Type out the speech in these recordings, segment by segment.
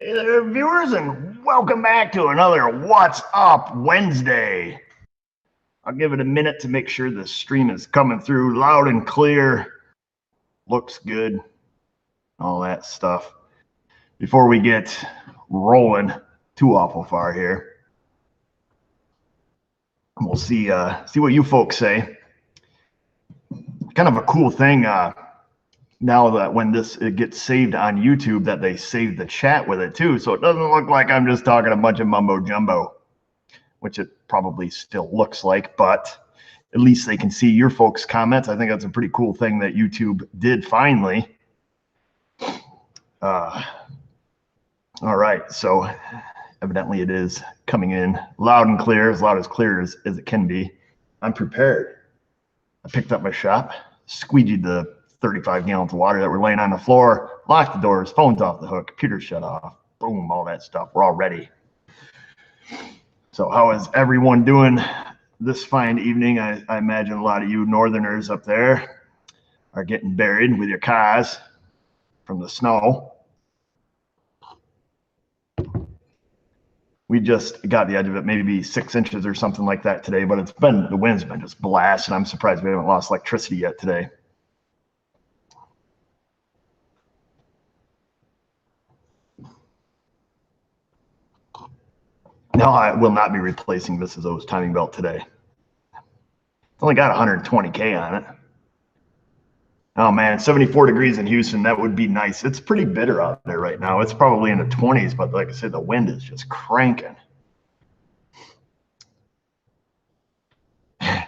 Hey there, viewers, and welcome back to another What's Up Wednesday. I'll give it a minute to make sure the stream is coming through loud and clear, looks good, all that stuff. Before we get rolling too awful far here, we'll see what you folks say. Kind of a cool thing. Now that when it gets saved on YouTube, that they save the chat with it too, so it doesn't look like I'm just talking a bunch of mumbo jumbo, which it probably still looks like, but at least they can see your folks' comments. I think that's a pretty cool thing that YouTube did finally. All right, so evidently it is coming in loud and clear, as loud as clear as it can be. I'm prepared. I picked up my shop, squeegeed the 35 gallons of water that were laying on the floor, locked the doors, phone's off the hook, computer's shut off, boom, all that stuff. We're all ready. So how is everyone doing this fine evening? I imagine a lot of you northerners up there are getting buried with your cars from the snow. We just got the edge of it, maybe 6 inches or something like that today, but the wind's been just blasting. I'm surprised we haven't lost electricity yet today. No, I will not be replacing this as O's timing belt today. It's only got 120K on it. Oh man, 74 degrees in Houston, that would be nice. It's pretty bitter out there right now. It's probably in the 20s, but like I said, the wind is just cranking.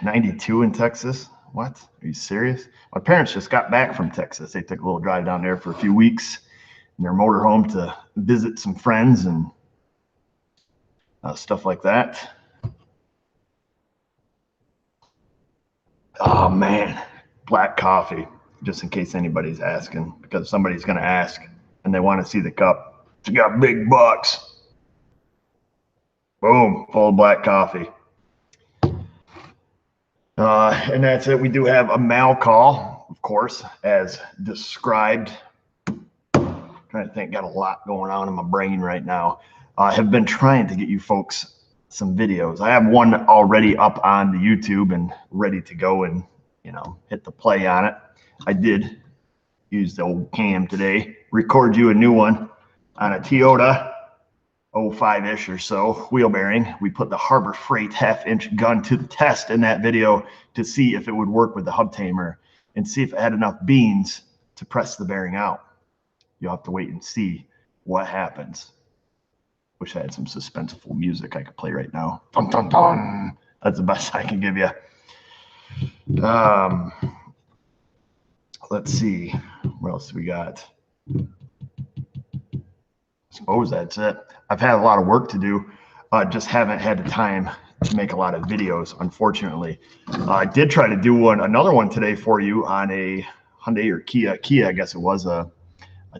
92 in Texas? What? Are you serious? My parents just got back from Texas. They took a little drive down there for a few weeks in their motorhome to visit some friends and stuff like that. Oh man, black coffee, just in case anybody's asking, because somebody's going to ask and they want to see the cup. You got big bucks. Boom, full of black coffee. And that's it. We do have a mail call, of course, as described. Trying to think, got a lot going on in my brain right now. I have been trying to get you folks some videos. I have one already up on the YouTube and ready to go and, hit the play on it. I did use the old cam today, record you a new one on a Toyota 05-ish or so wheel bearing. We put the Harbor Freight half-inch gun to the test in that video to see if it would work with the hub tamer and see if it had enough beans to press the bearing out. You'll have to wait and see what happens. Wish I had some suspenseful music I could play right now. Dun, dun, dun. That's the best I can give you. Let's see. What else do we got? I suppose that's it. I've had a lot of work to do. Just haven't had the time to make a lot of videos, unfortunately. I did try to do another one today for you on a Hyundai or Kia, I guess it was a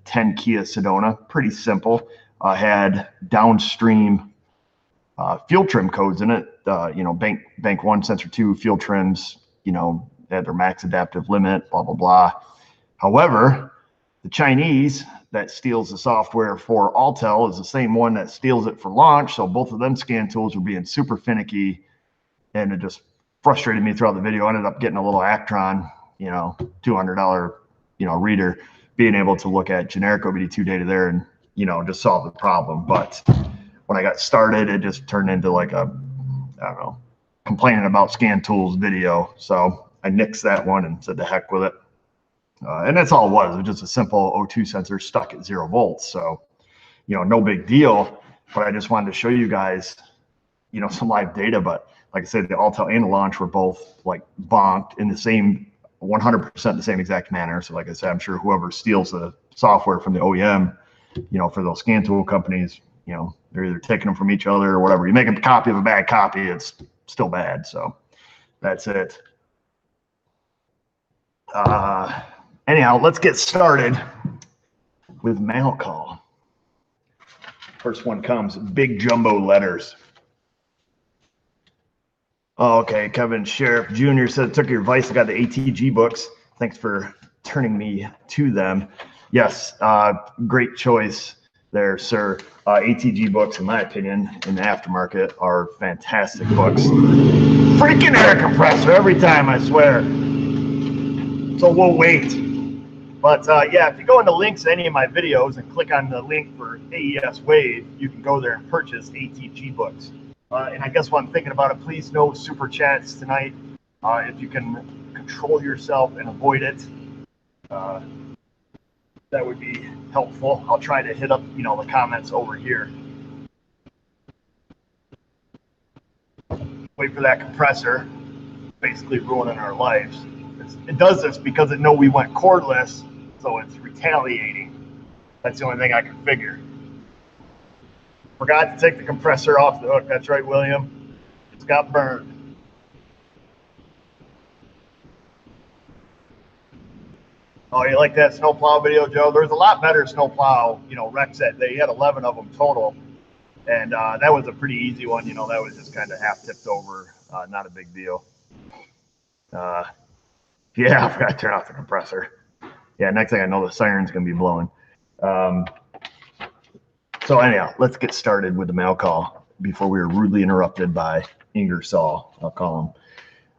10 Kia Sedona. Pretty simple. Had downstream fuel trim codes in it. Bank 1, sensor 2, fuel trims, had their max adaptive limit, blah, blah, blah. However, the Chinese that steals the software for Autel is the same one that steals it for launch. So both of them scan tools were being super finicky, and it just frustrated me throughout the video. I ended up getting a little Actron, $200, reader, being able to look at generic OBD2 data there and, just solve the problem. But when I got started, it just turned into like complaining about scan tools video. So I nixed that one and said the heck with it. And that's all it was. It was just a simple O2 sensor stuck at 0 volts. So, no big deal. But I just wanted to show you guys, some live data. But like I said, the Autel and the launch were both like bonked in the same 100% the same exact manner. So like I said, I'm sure whoever steals the software from the OEM, for those scan tool companies, they're either taking them from each other or whatever. You make a copy of a bad copy, it's still bad. So that's it. Anyhow, let's get started with mail call. First one comes, big jumbo letters. Oh, okay, Kevin Sheriff Jr. said, took your advice. I got the ATG books. Thanks for turning me to them. Yes, great choice. there, sir. ATG books, in my opinion, in the aftermarket are fantastic books. Freaking air compressor every time, I swear. So we'll wait. But yeah, if you go into links to any of my videos and click on the link for AES Wave, you can go there and purchase ATG books. And I guess while I'm thinking about it, please no super chats tonight. If you can control yourself and avoid it, that would be helpful. I'll try to hit up, the comments over here. Wait for that compressor, basically ruining our lives. It does this because it knows we went cordless, so it's retaliating. That's the only thing I can figure. Forgot to take the compressor off the hook. That's right, William. It's got burned. Oh, you like that snowplow video, Joe? There's a lot better snowplow, wrecks that they had 11 of them total. And that was a pretty easy one. That was just kind of half tipped over. Not a big deal. Yeah, I forgot to turn off the compressor. Yeah, next thing I know, the siren's going to be blowing. So anyhow, let's get started with the mail call before we were rudely interrupted by Ingersoll, I'll call him.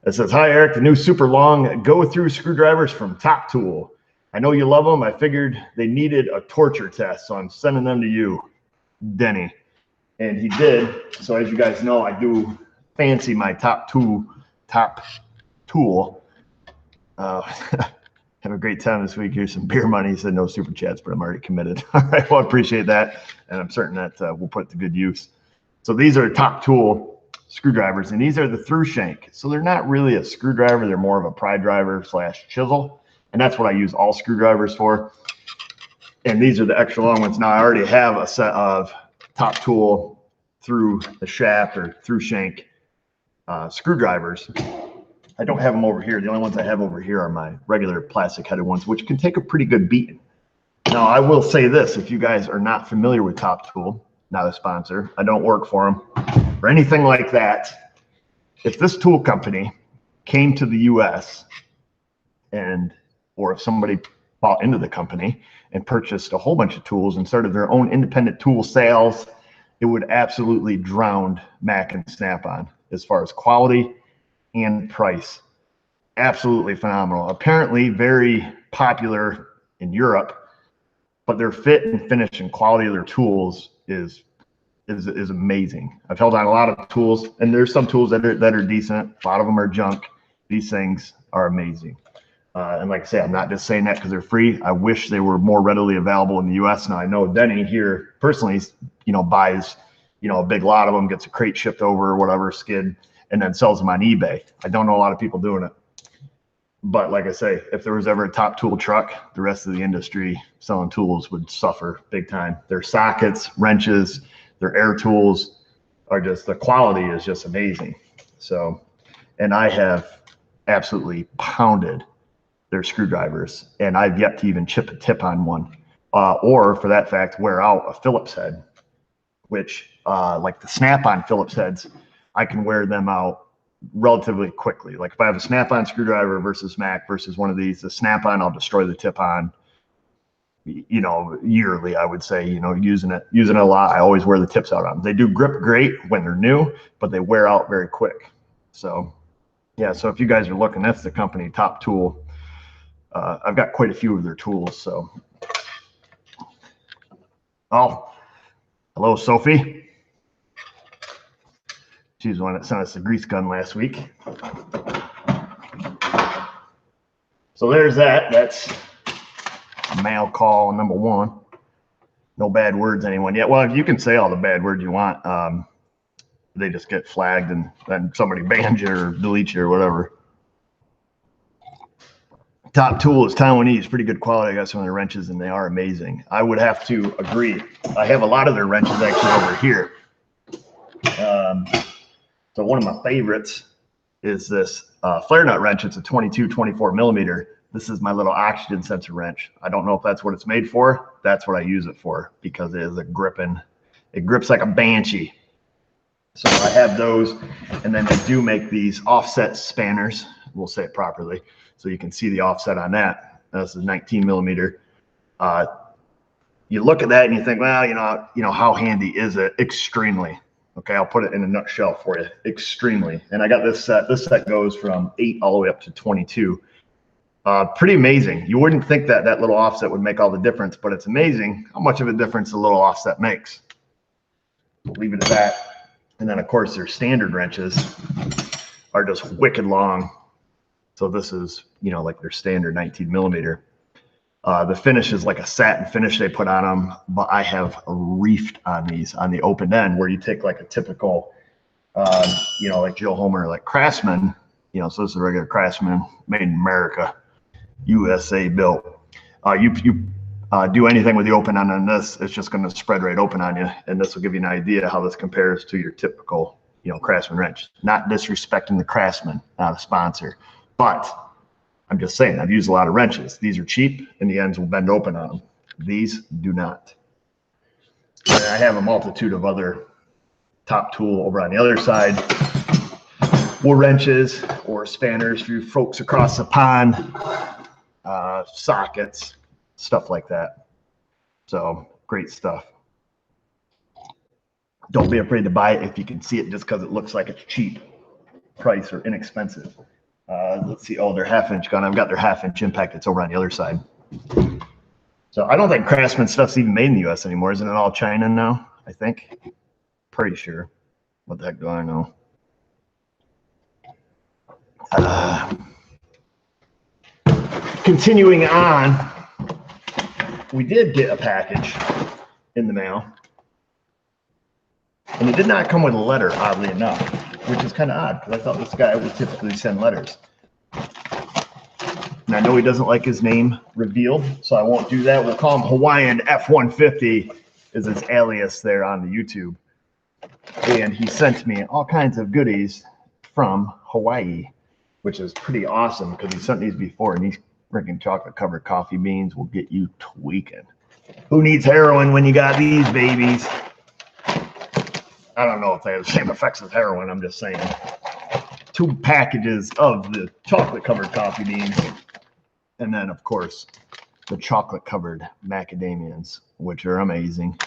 It says, hi, Eric, the new super long go-through screwdrivers from Top Tool. I know you love them. I figured they needed a torture test, so I'm sending them to you, Denny. And he did. So as you guys know, I do fancy my Top Tool. Have a great time this week. Here's some beer money. He said no super chats, but I'm already committed. All right, well, I appreciate that. And I'm certain that we'll put it to good use. So these are Top Tool screwdrivers, and these are the through shank. So they're not really a screwdriver. They're more of a pry driver / chisel. And that's what I use all screwdrivers for. And these are the extra long ones. Now I already have a set of Top Tool through the shaft or through shank screwdrivers. I don't have them over here. The only ones I have over here are my regular plastic headed ones, which can take a pretty good beating. Now I will say this, if you guys are not familiar with Top Tool, not a sponsor, I don't work for them or anything like that. If this tool company came to the US or if somebody bought into the company and purchased a whole bunch of tools and started their own independent tool sales, it would absolutely drown Mac and Snap-on as far as quality and price. Absolutely phenomenal. Apparently very popular in Europe, but their fit and finish and quality of their tools is amazing. I've held on a lot of tools, and there's some tools that are decent. A lot of them are junk. These things are amazing. And like I say, I'm not just saying that because they're free. I wish they were more readily available in the US. Now I know Denny here personally, buys, a big lot of them, gets a crate shipped over or whatever, skid, and then sells them on eBay. I don't know a lot of people doing it. But like I say, if there was ever a Top Tool truck, the rest of the industry selling tools would suffer big time. Their sockets, wrenches, their air tools are just, the quality is just amazing. So, and I have absolutely pounded their screwdrivers, and I've yet to even chip a tip on one, or for that fact, wear out a Phillips head, which like the Snap-on Phillips heads, I can wear them out relatively quickly. Like if I have a Snap-on screwdriver versus Mac versus one of these, the Snap-on I'll destroy the tip on, yearly, I would say, using it a lot. I always wear the tips out on them. They do grip great when they're new, but they wear out very quick. So yeah, so if you guys are looking, that's the company, Top Tool. I've got quite a few of their tools. So, oh, hello, Sophie. She's the one that sent us the grease gun last week. So there's that. That's mail call number 1. No bad words, anyone yet? Well, you can say all the bad words you want. They just get flagged and then somebody bans you or deletes you or whatever. Top Tool is Taiwanese, pretty good quality. I got some of their wrenches and they are amazing. I would have to agree. I have a lot of their wrenches actually over here. So one of my favorites is this flare nut wrench. It's a 22-24 millimeter. This is my little oxygen sensor wrench. I don't know if that's what it's made for. That's what I use it for because it is it grips like a banshee. So I have those, and then they do make these offset spanners. We'll say it properly. So you can see the offset on that. This is 19 millimeter. you look at that and you think, well, how handy is it? Extremely. Okay, I'll put it in a nutshell for you. Extremely. And I got this set. This set goes from 8 all the way up to 22. Pretty amazing. You wouldn't think that that little offset would make all the difference, but it's amazing how much of a difference a little offset makes. We'll leave it at that. And then, of course, their standard wrenches are just wicked long. So this is, like their standard 19 millimeter. The finish is like a satin finish they put on them, but I have reefed on these on the open end where you take like a typical, like Joe Homer, like Craftsman, so this is a regular Craftsman made in America, USA built. You do anything with the open end on this, it's just going to spread right open on you. And this will give you an idea how this compares to your typical, Craftsman wrench. Not disrespecting the Craftsman, not a sponsor, but I'm just saying, I've used a lot of wrenches. These are cheap, and the ends will bend open on them. These do not. And I have a multitude of other top tool over on the other side. Wood wrenches or spanners for you folks across the pond, sockets, stuff like that. So, great stuff. Don't be afraid to buy it if you can see it just because it looks like it's cheap price or inexpensive. Let's see. Oh, their half-inch gun. I've got their half-inch impact. It's over on the other side. So I don't think Craftsman stuff's even made in the U.S. anymore. Isn't it all China now? I think. Pretty sure. What the heck do I know? Continuing on, we did get a package in the mail, and it did not come with a letter, oddly enough, which is kind of odd because I thought this guy would typically send letters. And I know he doesn't like his name revealed, so I won't do that. We'll call him Hawaiian F-150 is his alias there on the YouTube. And he sent me all kinds of goodies from Hawaii, which is pretty awesome because he sent these before, and these freaking chocolate-covered coffee beans will get you tweaking. Who needs heroin when you got these babies? I don't know if they have the same effects as heroin, I'm just saying. 2 packages of the chocolate-covered coffee beans. And then, of course, the chocolate-covered macadamians, which are amazing.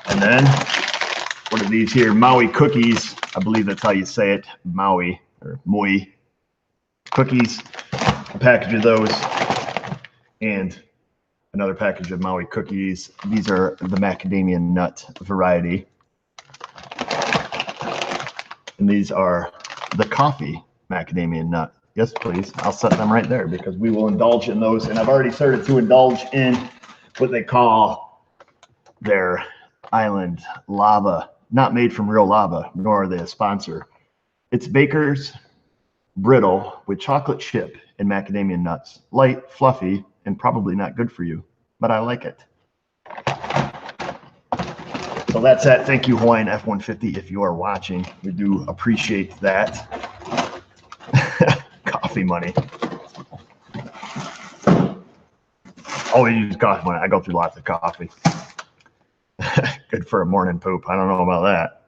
And then, what are these here? Maui cookies. I believe that's how you say it. Maui, or Moi cookies. A package of those. And another package of Maui cookies. These are the macadamia nut variety. And these are the coffee macadamia nut. Yes, please. I'll set them right there because we will indulge in those. And I've already started to indulge in what they call their island lava. Not made from real lava, nor are they a sponsor. It's Baker's brittle with chocolate chip and macadamia nuts. Light, fluffy, and probably not good for you, but I like it. So that's that. Thank you, Hawaiian F-150, if you are watching. We do appreciate that. Coffee money. Always use coffee money. I go through lots of coffee. Good for a morning poop. I don't know about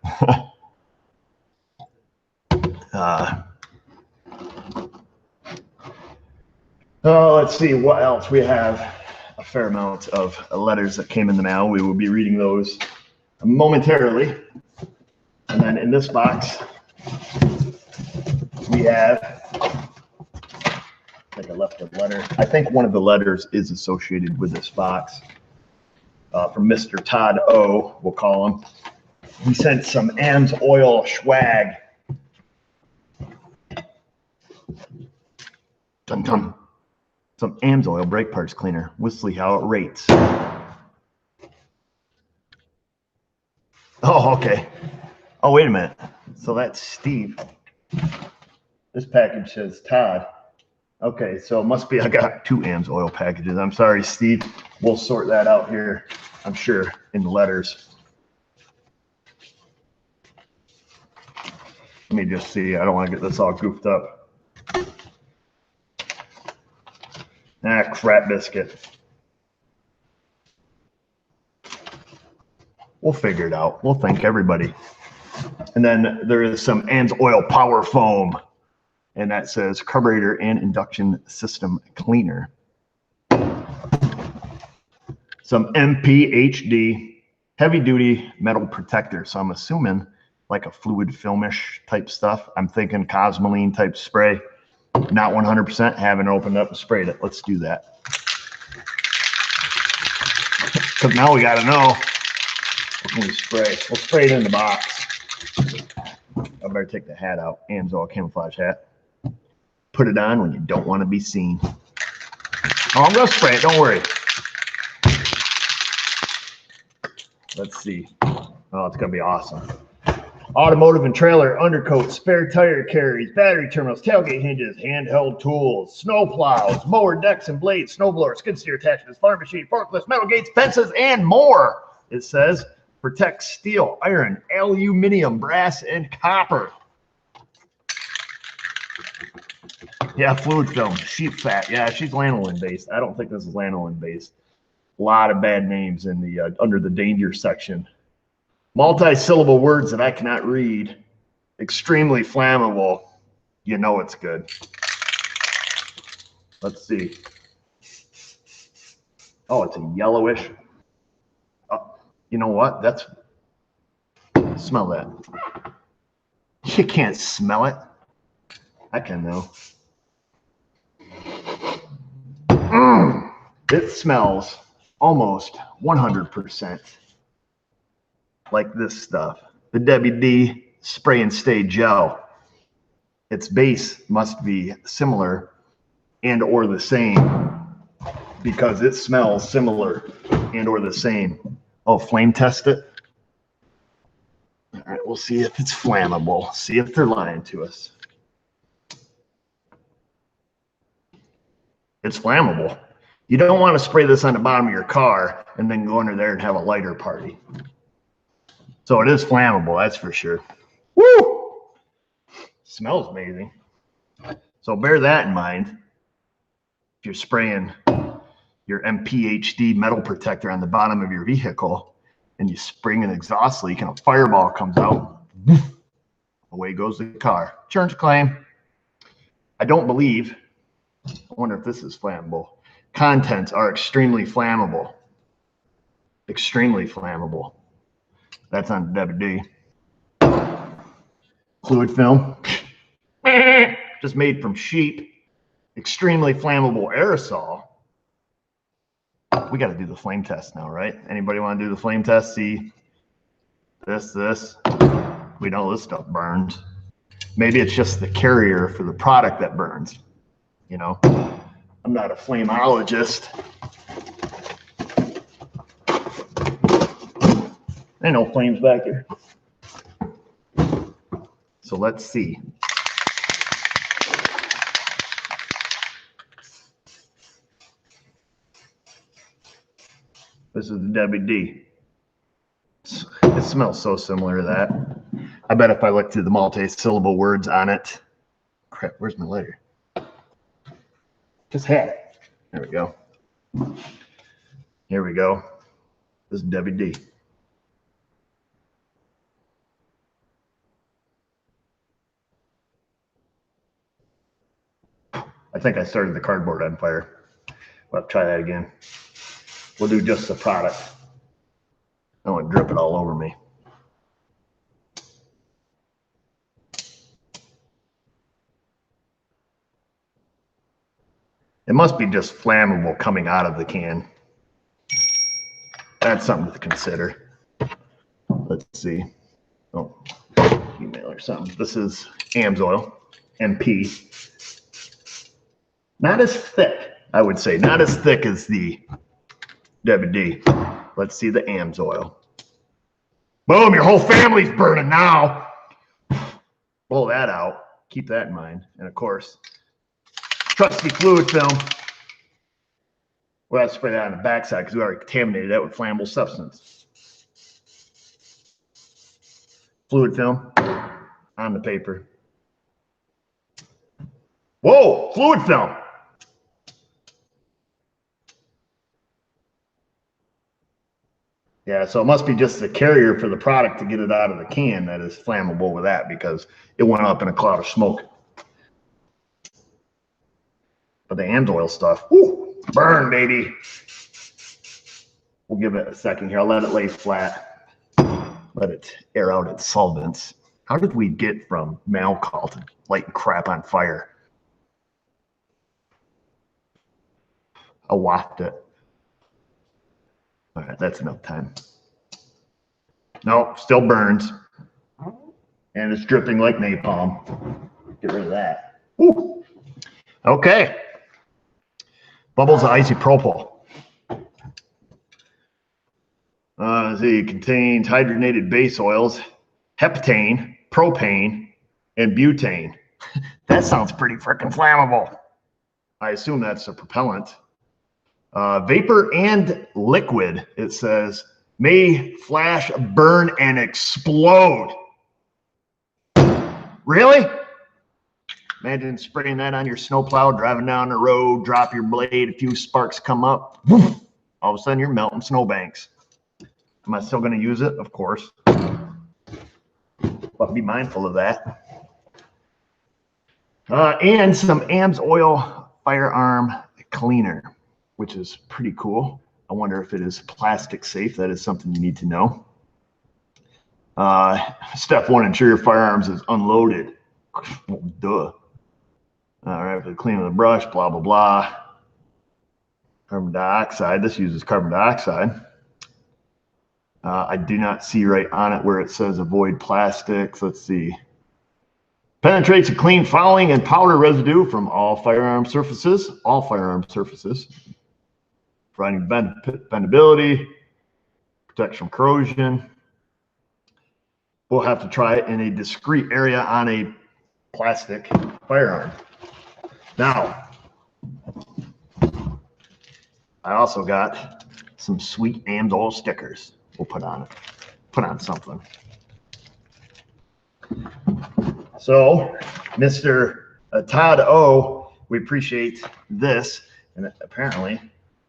that. Let's see what else. We have a fair amount of letters that came in the mail. We will be reading those momentarily. And then in this box, we have, I think I left a letter. I think one of the letters is associated with this box. From Mr. Todd O, we'll call him. He sent some AMS oil swag. Dun dun. Some AMS oil brake parts cleaner. We'll see how it rates. Oh, okay. Oh, wait a minute. So that's Steve. This package says Todd. Okay, so it must be I got 2 AMS oil packages. I'm sorry, Steve. We'll sort that out here, I'm sure, in the letters. Let me just see. I don't want to get this all goofed up. Ah, crap biscuit. We'll figure it out. We'll thank everybody. And then there is some AMS oil power foam. And that says carburetor and induction system cleaner. some MPHD heavy duty metal protector. So I'm assuming like a fluid filmish type stuff. I'm thinking Cosmoline type spray. Not 100%, haven't opened up and sprayed it. Let's do that. Because now we got to know what can we spray. We'll spray it in the box. I better take the hat out. Amsoil camouflage hat. Put it on when you don't want to be seen. Oh, I'm going to spray it. Don't worry. Let's see. Oh, it's going to be awesome. Automotive and trailer, undercoat, spare tire carries, battery terminals, tailgate hinges, handheld tools, snow plows, mower decks and blades, snowblower, skid steer attachments, farm machine, forklifts, metal gates, fences, and more. It says protects steel, iron, aluminum, brass, and copper. Yeah, fluid film, sheep fat. Yeah, she's lanolin based. I don't think this is lanolin based. A lot of bad names in the under the danger section. Multi-syllable words that I cannot read. Extremely flammable. You know it's good. Let's see. Oh, it's a yellowish. Oh, you know what? That's. Smell that. You can't smell it. I can though. It smells almost 100%. Like this stuff, the W.U.W spray and stay gel. Its base must be similar and or the same because it smells similar and or the same. Oh, flame test it. All right, we'll see if it's flammable. See if they're lying to us. It's flammable. You don't want to spray this on the bottom of your car and then go under there and have a lighter party. So it is flammable, that's for sure. Woo! Smells amazing. So bear that in mind. If you're spraying your MPHD metal protector on the bottom of your vehicle and you spring an exhaust leak and a fireball comes out, away goes the car. Insurance claim. I don't believe, I wonder if this is flammable. Contents are extremely flammable. Extremely flammable. That's on W.U.W. Fluid film. Just made from sheep. Extremely flammable aerosol. We got to do the flame test now, right? Anybody want to do the flame test? See this. We know this stuff burns. Maybe it's just the carrier for the product that burns. You know, I'm not a flameologist. Ain't no flames back here. So let's see. This is the W.U.W. It smells so similar to that. I bet if I look through the multi-syllable words on it. Crap, where's my lighter? Just had it. There we go. Here we go. This is W.U.W. I think I started the cardboard on fire. We'll have to try that again. We'll do just the product. I don't want to drip it all over me. It must be just flammable coming out of the can. That's something to consider. Let's see. Oh, email or something. This is Amsoil, MP. Not as thick, I would say. Not as thick as the W.U.W. Let's see the Amsoil. Boom, your whole family's burning now. Pull that out. Keep that in mind. And of course, trusty fluid film. We'll have to spray that on the backside because we already contaminated that with flammable substance. Fluid film on the paper. Whoa, fluid film. Yeah, so it must be just the carrier for the product to get it out of the can that is flammable with that because it went up in a cloud of smoke. But the Amsoil stuff, whoo, burn, baby. We'll give it a second here. I'll let it lay flat. Let it air out its solvents. How did we get from malcol to lighting crap on fire? I'll waft it. All right, that's enough time. No, still burns. And it's dripping like napalm. Get rid of that. Woo. Okay. Bubbles of isopropyl. It contains hydrogenated base oils, heptane, propane, and butane. That sounds pretty freaking flammable. I assume that's a propellant. Vapor and liquid, it says, may flash, burn, and explode. Really? Imagine spraying that on your snowplow, driving down the road, drop your blade, a few sparks come up. Woof, all of a sudden, you're melting snowbanks. Am I still going to use it? Of course. But be mindful of that. And some AMSOIL firearm cleaner, which is pretty cool. I wonder if it is plastic safe. That is something you need to know. Step 1, ensure your firearms is unloaded. Well, duh. All right, for the cleaning of the brush, blah, blah, blah. Carbon dioxide. This uses carbon dioxide. I do not see right on it where it says avoid plastics. Let's see. Penetrates a clean fouling and powder residue from all firearm surfaces. All firearm surfaces. Providing bendability, protects from corrosion. We'll have to try it in a discrete area on a plastic firearm. Now, I also got some sweet AMSOIL stickers. We'll put on it. Put on something. So, Mr. Todd O, we appreciate this. And apparently,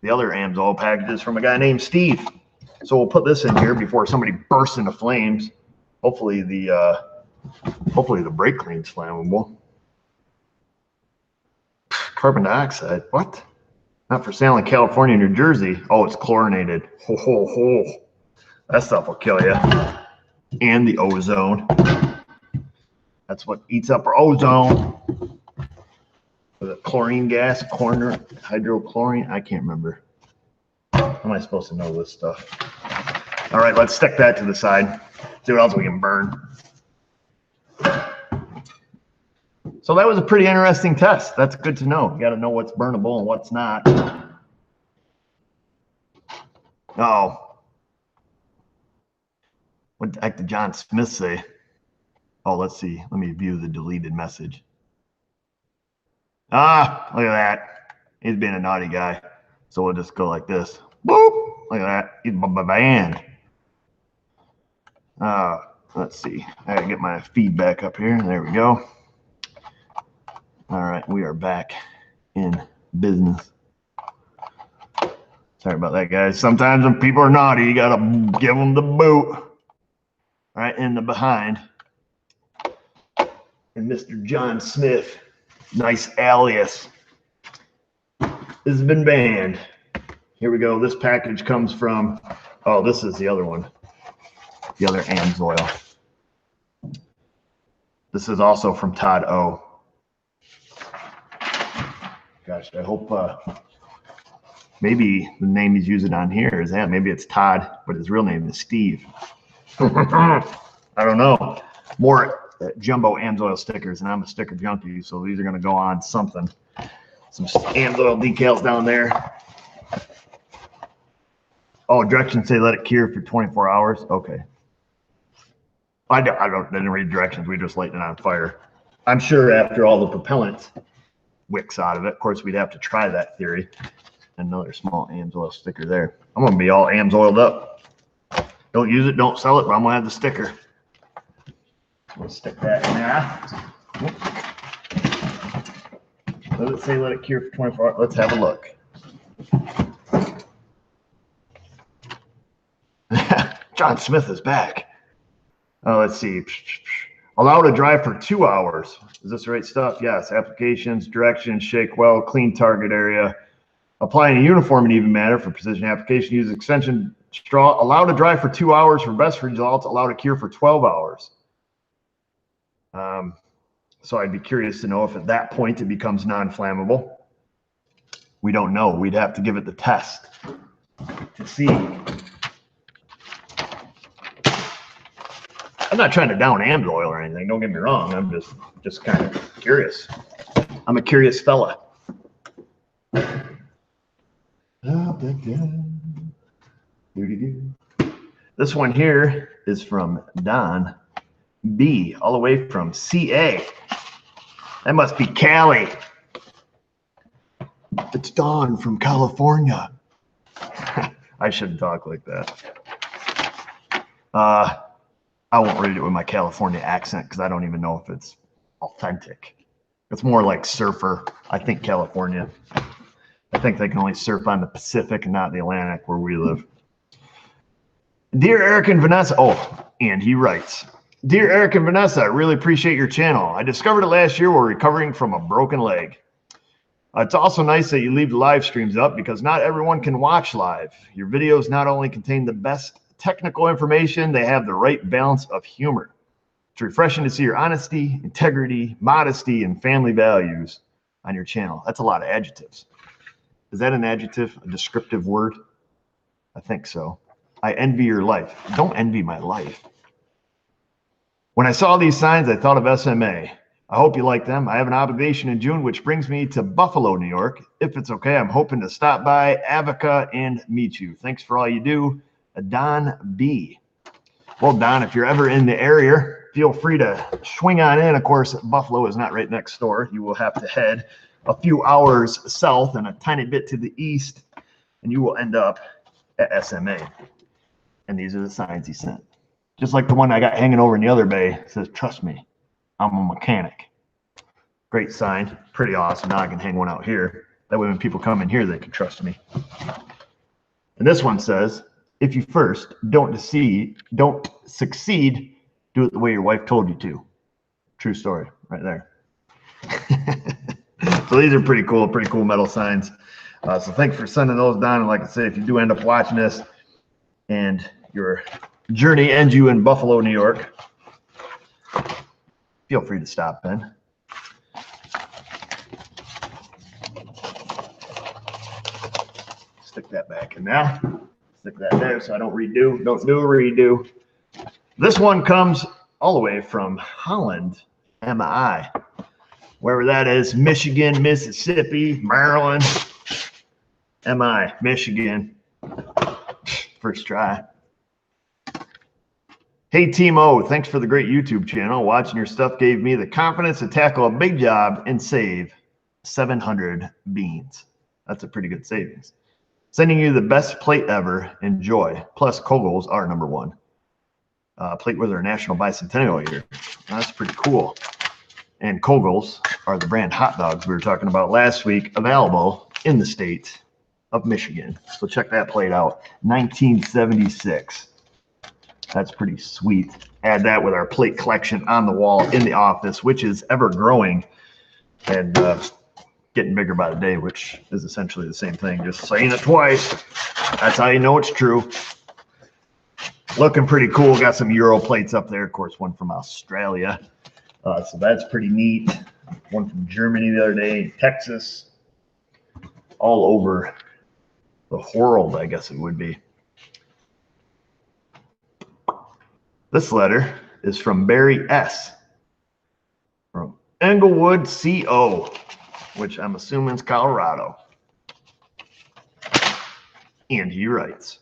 the other AMSOIL packages from a guy named Steve. So we'll put this in here before somebody bursts into flames. Hopefully the brake clean's flammable. Carbon dioxide. What? Not for sale in California, New Jersey. Oh, it's chlorinated. Ho, ho, ho. That stuff will kill you. And the ozone. That's what eats up our ozone. The chlorine gas, hydrochlorine. I can't remember. How am I supposed to know this stuff? All right, let's stick that to the side. See what else we can burn. So that was a pretty interesting test. That's good to know. You got to know what's burnable and what's not. Oh. What the heck did John Smith say? Oh, let's see. Let me view the deleted message. Ah, look at that. He's being a naughty guy. So we'll just go like this. Boop. Look at that. He's banned. Let's see. I gotta get my feedback up here. There we go. All right, we are back in business. Sorry about that, guys. Sometimes when people are naughty, you gotta give them the boot right in the behind. And Mr. John Smith, nice alias, has been banned. Here we go. This package comes from, oh, this is the other one. The other AMSOIL. This is also from Todd O. Gosh, I hope maybe the name he's using on here is that. Maybe it's Todd, but his real name is Steve. I don't know. More jumbo AMSOIL stickers, and I'm a sticker junkie, so these are going to go on something. Some AMSOIL decals down there. Oh, directions say let it cure for 24 hours. Okay. I didn't read directions. We just lighting it on fire. I'm sure after all the propellant wicks out of it, of course, we'd have to try that theory. Another small AMSOIL sticker there. I'm going to be all AMSOILed up. Don't use it, don't sell it, but I'm going to have the sticker. We'll stick that in there. Does it say let it cure for 24 hours? Let's have a look. John Smith is back. Oh, let's see. Allow to dry for 2 hours. Is this the right stuff? Yes. Applications, directions, shake well, clean target area. Applying a uniform in even manner for precision application. Use extension straw. Allow to dry for 2 hours for best results. Allow to cure for 12 hours. So I'd be curious to know if at that point it becomes non-flammable. We don't know. We'd have to give it the test to see. I'm not trying to down AMSOIL or anything. Don't get me wrong. I'm just kind of curious. I'm a curious fella. This one here is from Don B, all the way from CA. That must be Cali. It's Don from California. I shouldn't talk like that. I won't read it with my California accent because I don't even know if it's authentic. It's more like surfer. I think California. I think they can only surf on the Pacific and not the Atlantic where we live. Dear Eric and Vanessa. Oh, and he writes, Dear Eric and Vanessa, I really appreciate your channel. I discovered it last year while recovering from a broken leg. It's also nice that you leave the live streams up because not everyone can watch live. Your videos not only contain the best technical information, they have the right balance of humor. It's refreshing to see your honesty, integrity, modesty, and family values on your channel. That's a lot of adjectives. Is that an adjective, a descriptive word? I think so. I envy your life. Don't envy my life. When I saw these signs, I thought of SMA. I hope you like them. I have an obligation in June, which brings me to Buffalo, New York. If it's okay, I'm hoping to stop by Avica and meet you. Thanks for all you do. Don B. Well, Don, if you're ever in the area, feel free to swing on in. Of course, Buffalo is not right next door. You will have to head a few hours south and a tiny bit to the east, and you will end up at SMA. And these are the signs he sent. Just like the one I got hanging over in the other bay. It says, trust me, I'm a mechanic. Great sign. Pretty awesome. Now I can hang one out here. That way when people come in here, they can trust me. And this one says, if you first don't succeed, do it the way your wife told you to. True story right there. So these are pretty cool metal signs. So thanks for sending those down. And like I say, if you do end up watching this and your journey ends you in Buffalo, New York, feel free to stop in. Stick that back in now. Stick that there so I don't redo. Don't do a redo. This one comes all the way from Holland, MI. Wherever that is, Michigan, Mississippi, Maryland. MI, Michigan. First try. Hey, Team O, thanks for the great YouTube channel. Watching your stuff gave me the confidence to tackle a big job and save 700 beans. That's a pretty good savings. Sending you the best plate ever. Enjoy. Plus, Kogels are #1. Plate with our National Bicentennial year. That's pretty cool. And Kogels are the brand hot dogs we were talking about last week, available in the state of Michigan. So check that plate out. 1976. That's pretty sweet. Add that with our plate collection on the wall in the office, which is ever growing and getting bigger by the day, which is essentially the same thing. Just saying it twice. That's how you know it's true. Looking pretty cool. Got some Euro plates up there. Of course, one from Australia. So that's pretty neat. One from Germany the other day, Texas. All over the world, I guess it would be. This letter is from Barry S. from Englewood, CO, which I'm assuming is Colorado. And he writes,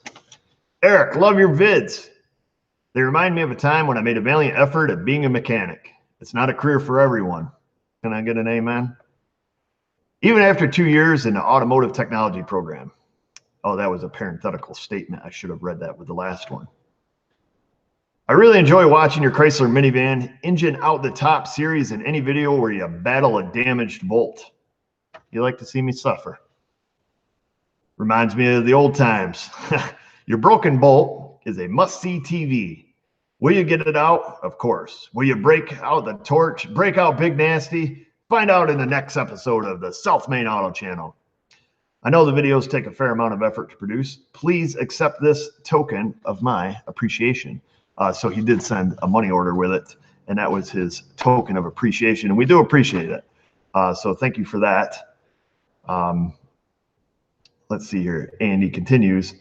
Eric, love your vids. They remind me of a time when I made a valiant effort at being a mechanic. It's not a career for everyone. Can I get an amen? Even after 2 years in the automotive technology program. Oh, that was a parenthetical statement. I should have read that with the last one. I really enjoy watching your Chrysler minivan engine out the top series in any video where you battle a damaged bolt. You like to see me suffer. Reminds me of the old times. Your broken bolt is a must-see TV. Will you get it out? Of course. Will you break out the torch? Break out Big Nasty? Find out in the next episode of the South Main Auto Channel. I know the videos take a fair amount of effort to produce. Please accept this token of my appreciation. So he did send a money order with it, and that was his token of appreciation, and we do appreciate it. So thank you for that. Let's see here. And he continues.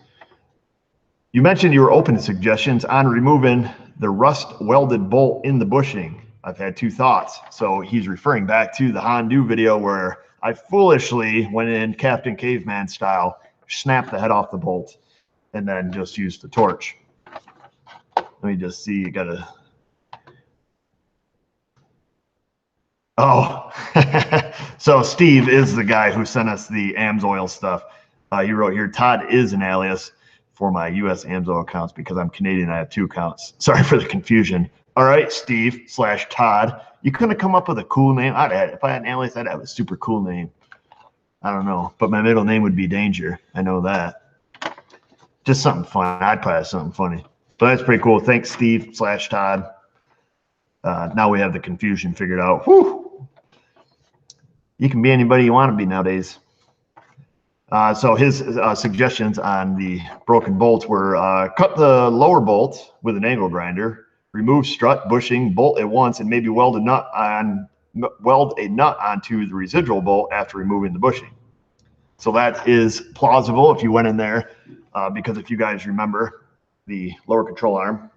You mentioned you were open to suggestions on removing the rust welded bolt in the bushing. I've had two thoughts. So he's referring back to the Hondu video where I foolishly went in Captain Caveman style, snapped the head off the bolt, and then just used the torch. Let me just see. You gotta. Oh, so Steve is the guy who sent us the AMSOIL stuff. He wrote here, Todd is an alias for my U.S. AMSOIL accounts because I'm Canadian. I have two accounts. Sorry for the confusion. All right, Steve / Todd. You couldn't have come up with a cool name. If I had an alias, I'd have a super cool name. I don't know, but my middle name would be Danger. I know that. Just something fun. I'd probably have something funny. But that's pretty cool. Thanks, Steve / Todd. Now we have the confusion figured out. Whew. You can be anybody you want to be nowadays. So his suggestions on the broken bolts were cut the lower bolt with an angle grinder, remove strut, bushing, bolt at once, and maybe weld a nut onto the residual bolt after removing the bushing. So that is plausible if you went in there, because if you guys remember, the lower control arm,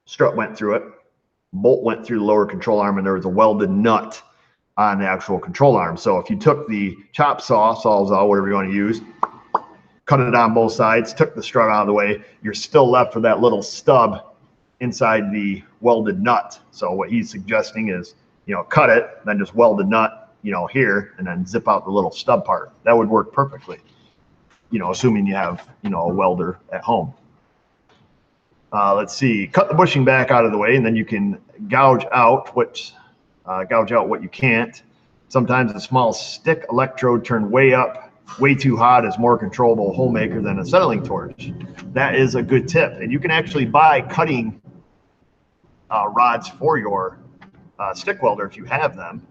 strut went through it, bolt went through the lower control arm, and there was a welded nut on the actual control arm. So if you took the chop saw, sawzall, whatever you want to use, cut it on both sides, took the strut out of the way, you're still left with that little stub inside the welded nut. So what he's suggesting is, cut it, then just weld the nut, here, and then zip out the little stub part. That would work perfectly, assuming you have, a welder at home. Let's see, cut the bushing back out of the way, and then you can gouge out what you can't. Sometimes a small stick electrode turned way up, way too hot is more controllable hole maker than a settling torch. That is a good tip. And you can actually buy cutting rods for your stick welder if you have them.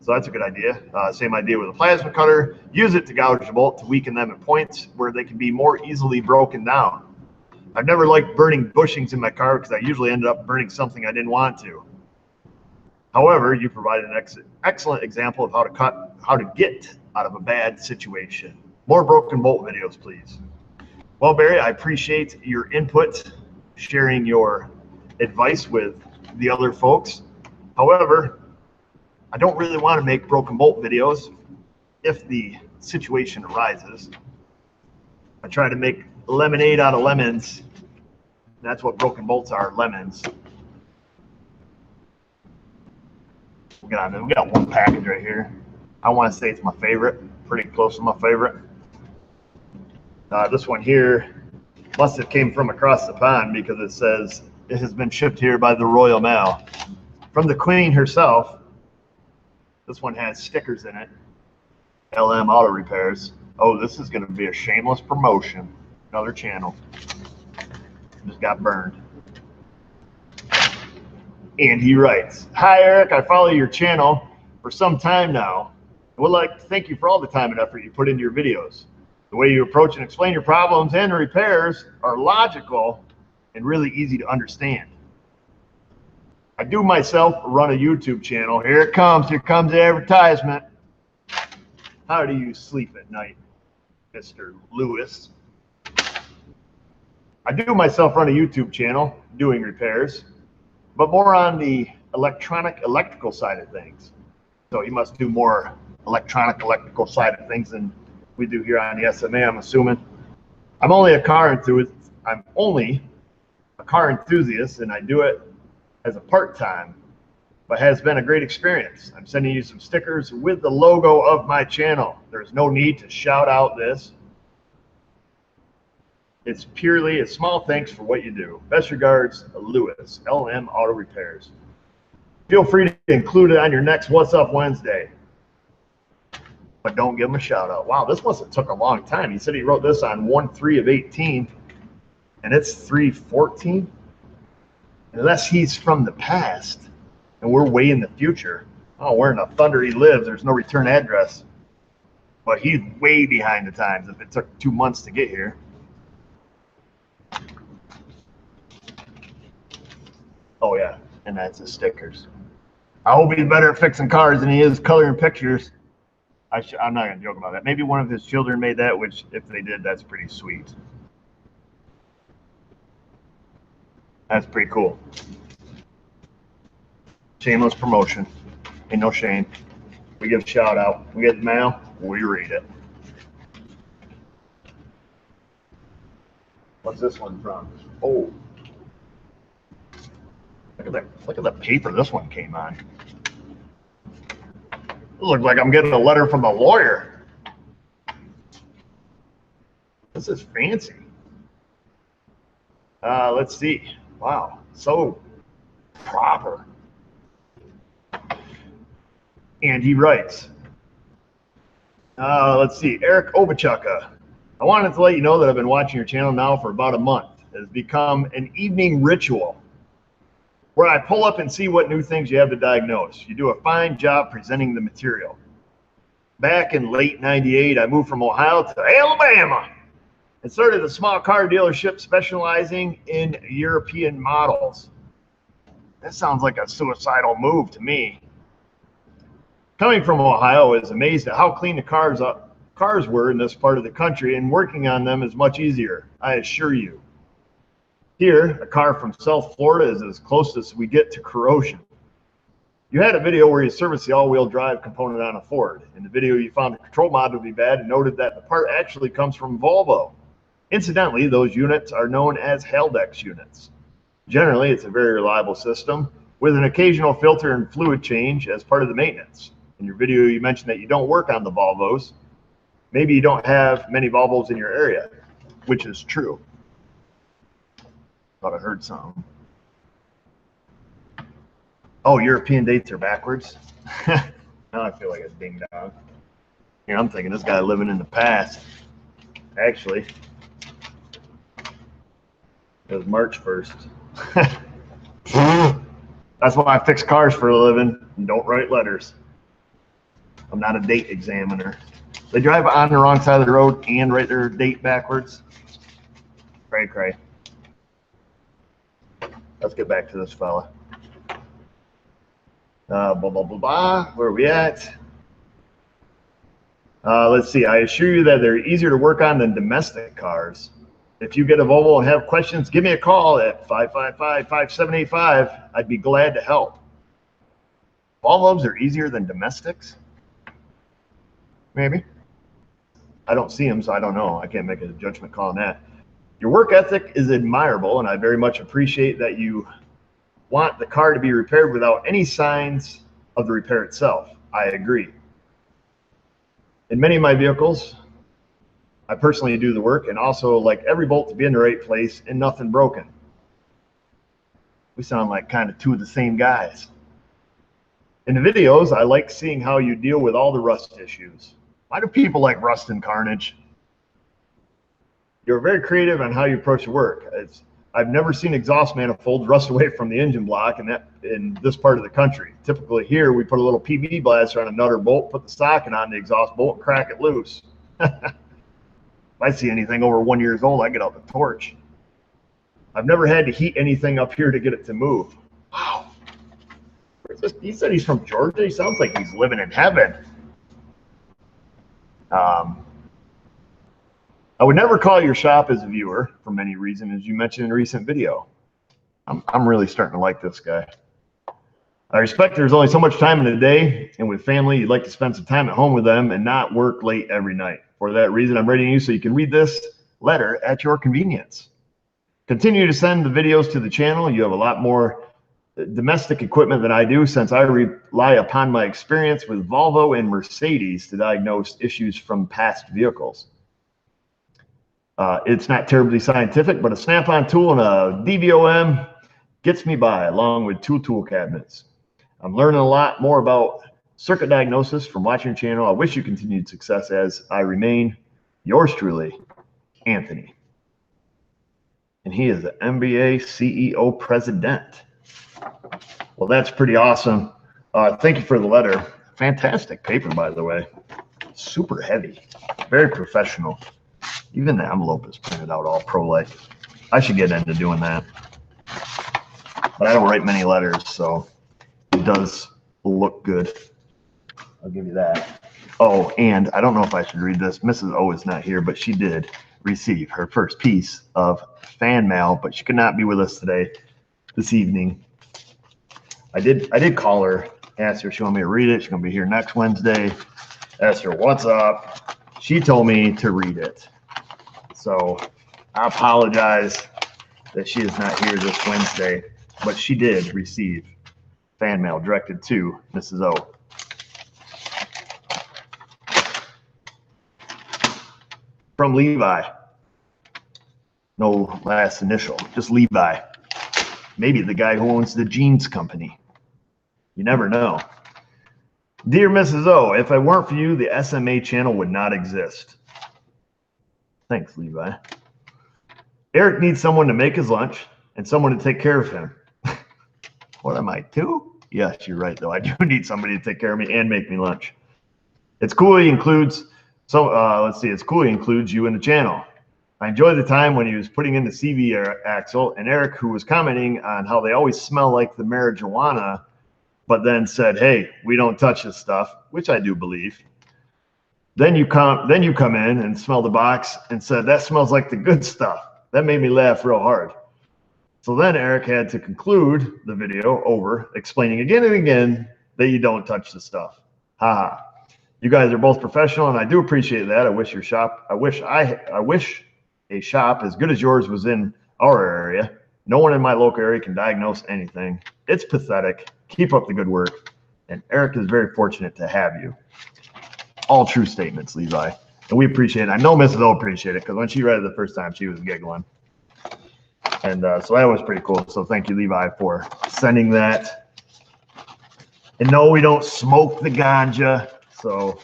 So that's a good idea. Same idea with a plasma cutter. Use it to gouge the bolt to weaken them at points where they can be more easily broken down. I've never liked burning bushings in my car because I usually ended up burning something I didn't want to. However, you provide an excellent example of how to get out of a bad situation. More broken bolt videos, please. Well, Barry, I appreciate your input, sharing your advice with the other folks. However, I don't really want to make broken bolt videos if the situation arises. I try to make lemonade out of lemons. That's what broken bolts are, lemons. We got one package right here. I want to say it's my favorite, pretty close to my favorite. This one here must have came from across the pond because it says it has been shipped here by the Royal Mail. From the Queen herself. This one has stickers in it. LM Auto Repairs. Oh, this is going to be a shameless promotion. Another channel. Just got burned. And he writes, "Hi, Eric. I follow your channel for some time now. I would like to thank you for all the time and effort you put into your videos. The way you approach and explain your problems and repairs are logical and really easy to understand. I do myself run a YouTube channel." Here it comes. Here comes the advertisement. "How do you sleep at night, Mr. Lewis?" I do myself run a YouTube channel doing repairs, but more on the electrical side of things. So you must do more electrical side of things than we do here on the SMA, I'm assuming. I'm only a car enthusiast, and I do it as a part-time, but has been a great experience. I'm sending you some stickers with the logo of my channel. There's no need to shout out this. It's purely a small thanks for what you do. Best regards, Lewis, LM Auto Repairs. Feel free to include it on your next What's Up Wednesday, but don't give him a shout out. Wow, this must have took a long time. He said he wrote this on 1/3/18, and it's 3/14. Unless he's from the past and we're way in the future. Oh, where in the thunder he lives, there's no return address. but he's way behind the times if it took 2 months to get here. Oh yeah, and that's his stickers. I hope he's better at fixing cars than he is coloring pictures. I'm not going to joke about that. Maybe one of his children made that, which if they did, that's pretty sweet. That's pretty cool. Shameless promotion. Ain't no shame. We give a shout out. We get the mail, we read it. What's this one from? Oh. Look at that. Look at the paper this one came on. It looks like I'm getting a letter from a lawyer. This is fancy. Let's see. Wow, so proper. And he writes, let's see, Eric Obachuka. I wanted to let you know that I've been watching your channel now for about a month. It has become an evening ritual where I pull up and see what new things you have to diagnose. You do a fine job presenting the material. Back in late '98, I moved from Ohio to Alabama and started a small car dealership specializing in European models. That sounds like a suicidal move to me. Coming from Ohio, I was amazed at how clean the cars were in this part of the country, and working on them is much easier, I assure you. Here, a car from South Florida is as close as we get to corrosion. You had a video where you serviced the all-wheel drive component on a Ford. In the video, you found the control module to be bad and noted that the part actually comes from Volvo. Incidentally, those units are known as Haldex units. Generally, it's a very reliable system with an occasional filter and fluid change as part of the maintenance. In your video, you mentioned that you don't work on the Volvos. Maybe you don't have many Volvos in your area, which is true. Thought I heard something. Oh, European dates are backwards? Now I feel like it's ding dong. Here, I'm thinking this guy living in the past. Actually, it was March 1st. That's why I fix cars for a living and don't write letters. I'm not a date examiner. They drive on the wrong side of the road and write their date backwards. Cray, cray. Let's get back to this fella. Blah, blah, blah, blah. Where are we at? Let's see. I assure you that they're easier to work on than domestic cars. If you get a Volvo and have questions, give me a call at 555-5785. I'd be glad to help. Volvos are easier than domestics? Maybe. I don't see them, so I don't know. I can't make a judgment call on that. Your work ethic is admirable, and I very much appreciate that you want the car to be repaired without any signs of the repair itself. I agree. In many of my vehicles, I personally do the work and also like every bolt to be in the right place and nothing broken. We sound like kind of two of the same guys. In the videos, I like seeing how you deal with all the rust issues. Why do people like rust and carnage? You're very creative on how you approach the work. I've never seen exhaust manifolds rust away from the engine block in this part of the country. Typically here, we put a little PVD blaster on a nut or bolt, put the socket on the exhaust bolt, and crack it loose. If I see anything over 1 year old, I get out the torch. I've never had to heat anything up here to get it to move. Wow. He said he's from Georgia. He sounds like he's living in heaven. I would never call your shop as a viewer for many reasons, as you mentioned in a recent video. I'm really starting to like this guy. I respect there's only so much time in a day, and with family, you'd like to spend some time at home with them and not work late every night. For that reason, I'm writing you so you can read this letter at your convenience. Continue to send the videos to the channel. You have a lot more domestic equipment than I do, since I rely upon my experience with Volvo and Mercedes to diagnose issues from past vehicles. It's not terribly scientific, but a snap-on tool and a DVOM gets me by, along with two tool cabinets. I'm learning a lot more about circuit diagnosis from watching your channel. I wish you continued success as I remain yours truly, Anthony. And he is the MBA CEO president. Well, that's pretty awesome. Thank you for the letter. Fantastic paper, by the way. super heavy, very professional. Even the envelope is printed out all pro-like. I should get into doing that. But I don't write many letters, so it does look good. I'll give you that. Oh, and I don't know if I should read this. Mrs. O is not here, but she did receive her first piece of fan mail, but she could not be with us today, this evening. I did call her, asked her if she wanted me to read it. She's going to be here next Wednesday. Asked her, what's up? She told me to read it. So I apologize that she is not here this Wednesday, but she did receive fan mail directed to Mrs. O. From Levi. No last initial, just Levi. Maybe the guy who owns the jeans company. You never know. Dear Mrs. O, if it weren't for you, the SMA channel would not exist. Thanks, Levi. Eric needs someone to make his lunch and someone to take care of him. What am I, 2? Yes, you're right, though. I do need somebody to take care of me and make me lunch. It's cool he includes, it's cool he includes you in the channel. I enjoyed the time when he was putting in the CV axle, and Eric, who was commenting on how they always smell like the marijuana, but then said, hey, we don't touch this stuff, which I do believe. Then you come in and smell the box and said, that smells like the good stuff. That made me laugh real hard. So then Eric had to conclude the video over, explaining again and again that you don't touch the stuff. Haha. You guys are both professional, and I do appreciate that. I wish a shop as good as yours was in our area. No one in my local area can diagnose anything. It's pathetic. Keep up the good work. And Eric is very fortunate to have you. All true statements, Levi. And we appreciate it. I know Mrs. O appreciated it because when she read it the first time, she was giggling. And so that was pretty cool. So thank you, Levi, for sending that. And no, we don't smoke the ganja. So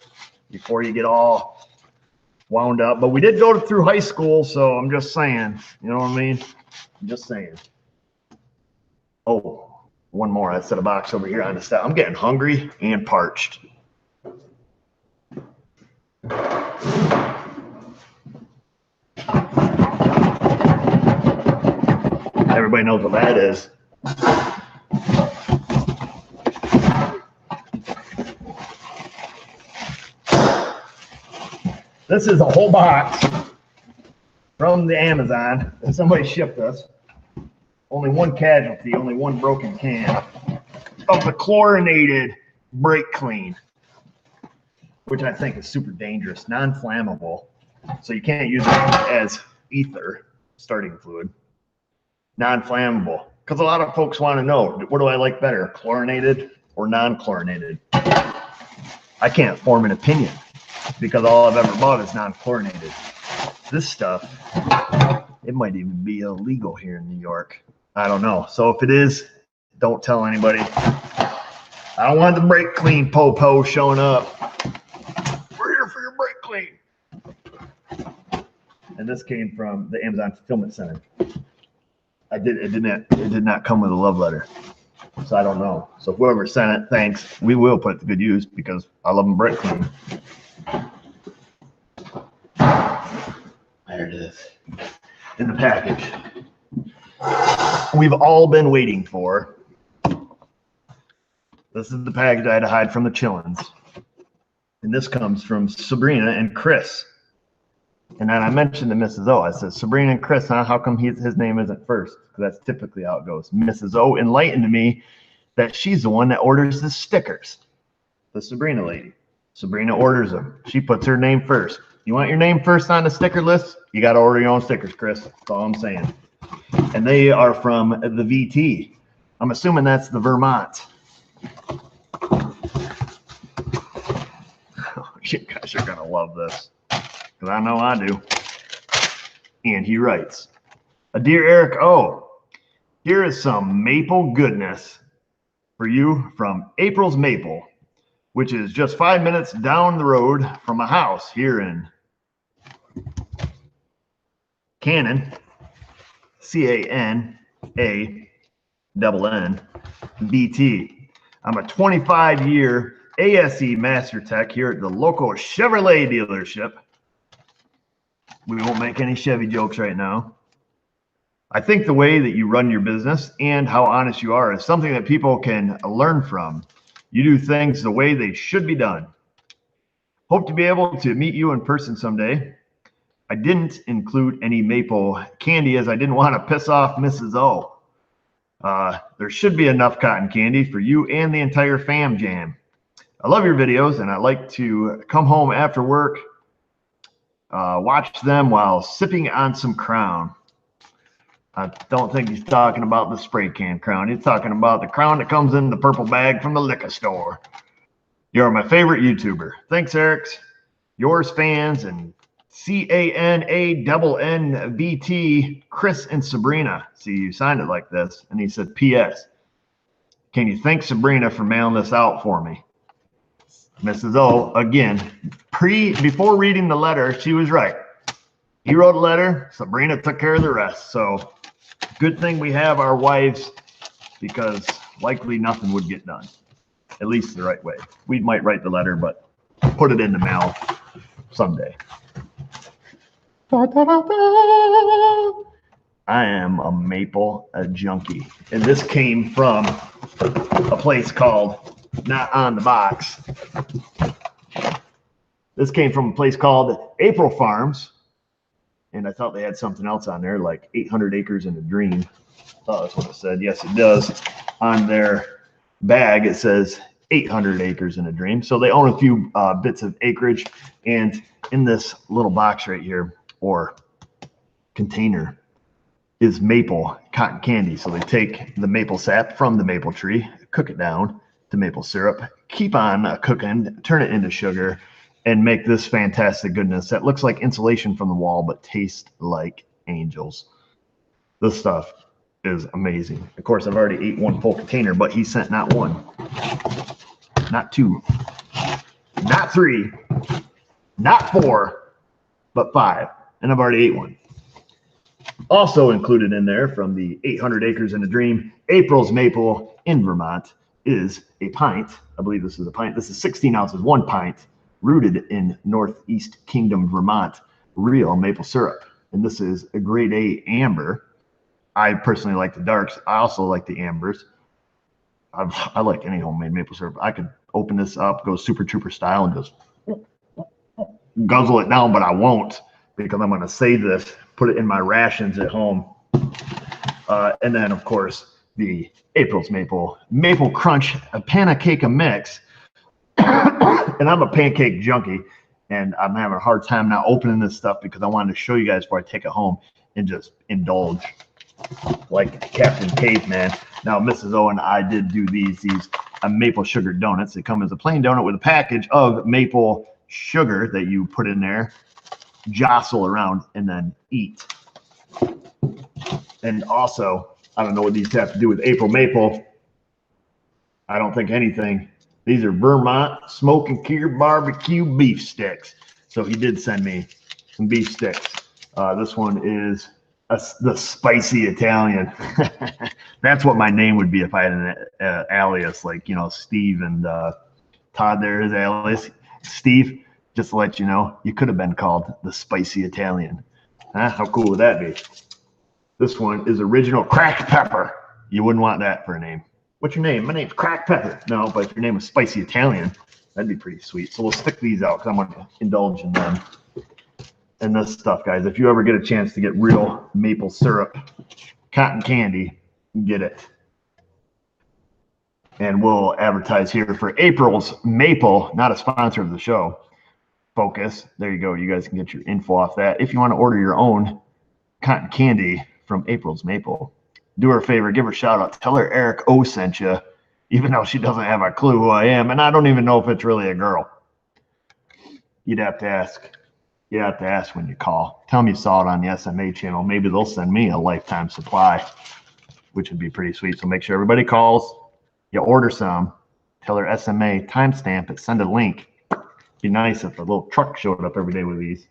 before you get all wound up. But we did go through high school, so I'm just saying. You know what I mean? I'm just saying. Oh, one more. I set a box over here on the step. I'm getting hungry and parched. Everybody knows what that is. This is a whole box from the Amazon that somebody shipped us. Only one casualty, only one broken can of the chlorinated brake clean, which I think is super dangerous, non-flammable. So you can't use it as ether, starting fluid. Non-flammable. Because a lot of folks want to know, what do I like better, chlorinated or non-chlorinated? I can't form an opinion because all I've ever bought is non-chlorinated. This stuff, it might even be illegal here in New York. I don't know. So if it is, don't tell anybody. I don't want the brake clean po-po showing up. We're here for your brake clean. And this came from the Amazon Fulfillment Center. It did not come with a love letter. So I don't know. So whoever sent it, thanks. We will put it to good use because I love them brake clean. There it is. In the package. We've all been waiting for. This is the package I had to hide from the chillins. And this comes from Sabrina and Chris. And then I mentioned to Mrs. O, I said, Sabrina and Chris, huh? How come his name isn't first? Because that's typically how it goes. Mrs. O enlightened me that she's the one that orders the stickers. The Sabrina lady. Sabrina orders them. She puts her name first. You want your name first on the sticker list? You got to order your own stickers, Chris. That's all I'm saying. And they are from the VT. I'm assuming that's the Vermont. You guys are going to love this. Because I know I do. And he writes, Dear Eric O, here is some maple goodness for you from April's Maple, which is just 5 minutes down the road from a house here in Cannon, CANANN, BT. I'm a 25-year ASE Master Tech here at the local Chevrolet dealership. We won't make any Chevy jokes right now. I think the way that you run your business and how honest you are is something that people can learn from. You do things the way they should be done. Hope to be able to meet you in person someday. I didn't include any maple candy as I didn't want to piss off Mrs. O. There should be enough cotton candy for you and the entire fam jam. I love your videos, and I like to come home after work, watch them while sipping on some Crown. I don't think he's talking about the spray can Crown. He's talking about the Crown that comes in the purple bag from the liquor store. You're my favorite YouTuber. Thanks, Eric. Yours fans and CANANNBT, Chris and Sabrina. See, you signed it like this. And he said, P.S. Can you thank Sabrina for mailing this out for me? Mrs. O, again, before reading the letter, she was right. He wrote a letter. Sabrina took care of the rest. So good thing we have our wives, because likely nothing would get done, at least the right way. We might write the letter, but put it in the mail someday. I am a maple junkie. And this came from a place called, not on the box, this came from a place called April Farms. And I thought they had something else on there, like 800 acres and a dream. Oh, that's what it said. Yes, it does. On their bag, it says 800 acres and a dream. So they own a few bits of acreage. And in this little box right here, or container, is maple cotton candy. So they take the maple sap from the maple tree, cook it down to maple syrup, keep on cooking, turn it into sugar, and make this fantastic goodness that looks like insulation from the wall, but tastes like angels. This stuff is amazing. Of course, I've already ate one full container, but he sent not one, not two, not three, not four, but 5. And I've already ate one. Also included in there from the 800 Acres and a Dream, April's Maple in Vermont, is a pint. I believe this is a pint. This is 16 ounces, 1 pint, rooted in Northeast Kingdom, Vermont, real maple syrup. And this is a grade A amber. I personally like the darks. I also like the ambers. I like any homemade maple syrup. I could open this up, go Super Trooper style, and just guzzle it down, but I won't, because I'm going to save this, put it in my rations at home. And then, of course, the April's Maple Crunch, a pancake mix. And I'm a pancake junkie, and I'm having a hard time now opening this stuff because I wanted to show you guys before I take it home and just indulge like Captain Caveman. Now, Mrs. O and I did do these maple sugar donuts. They come as a plain donut with a package of maple sugar that you put in there, jostle around, and then eat. And also, I don't know what these have to do with April Maple. I don't think anything. These are Vermont Smoke and Cure Barbecue beef sticks. So he did send me some beef sticks. This one is the Spicy Italian. That's what my name would be if I had an alias, like, you know, Steve and Todd there is alias. Steve, just to let you know, you could have been called the Spicy Italian. Huh? How cool would that be? This one is original cracked pepper. You wouldn't want that for a name. What's your name? My name's Cracked Pepper. No, but if your name was Spicy Italian, that'd be pretty sweet. So we'll stick these out because I'm going to indulge in them. And this stuff, guys, if you ever get a chance to get real maple syrup, cotton candy, get it. And we'll advertise here for April's Maple, not a sponsor of the show. Focus. There you go. You guys can get your info off that. If you want to order your own cotton candy from April's Maple, do her a favor, give her a shout out. Tell her Eric O sent you, even though she doesn't have a clue who I am. And I don't even know if it's really a girl. You'd have to ask. You have to ask when you call. Tell them you saw it on the SMA channel. Maybe they'll send me a lifetime supply, which would be pretty sweet. So make sure everybody calls. You order some. Tell her SMA, timestamp it, send a link. Be nice if a little truck showed up every day with these.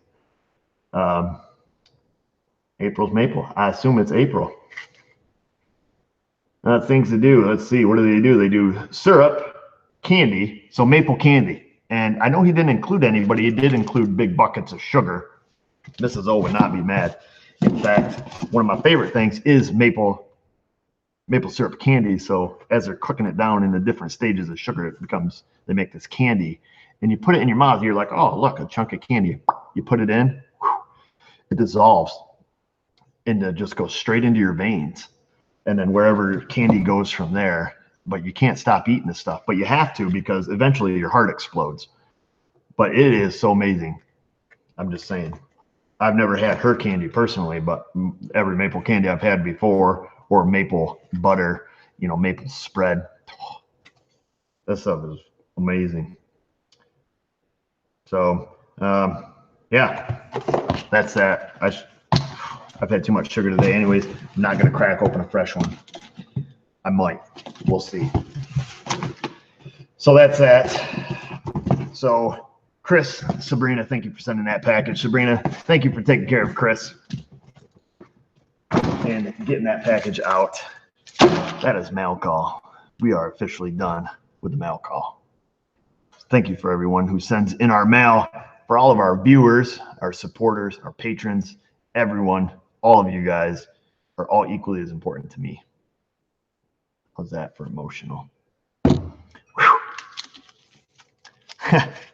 April's Maple. I assume it's April. Things to do. Let's see. What do? They do syrup, candy, so maple candy. And I know he didn't include any, but he did include big buckets of sugar. Mrs. O would not be mad. In fact, one of my favorite things is maple syrup candy. So as they're cooking it down in the different stages of sugar, they make this candy. And you put it in your mouth, you're like, oh, look, a chunk of candy. You put it in, it dissolves, and it just goes straight into your veins. And then wherever candy goes from there, but you can't stop eating this stuff. But you have to, because eventually your heart explodes. But it is so amazing. I'm just saying. I've never had her candy personally, but every maple candy I've had before, or maple butter, maple spread. That stuff is amazing. So, yeah, that's that. I've had too much sugar today anyways. I'm not going to crack open a fresh one. I might. We'll see. So that's that. So Chris, Sabrina, thank you for sending that package. Sabrina, thank you for taking care of Chris and getting that package out. That is mail call. We are officially done with the mail call. Thank you for everyone who sends in our mail, for all of our viewers, our supporters, our patrons, everyone, all of you guys are all equally as important to me. How's that for emotional?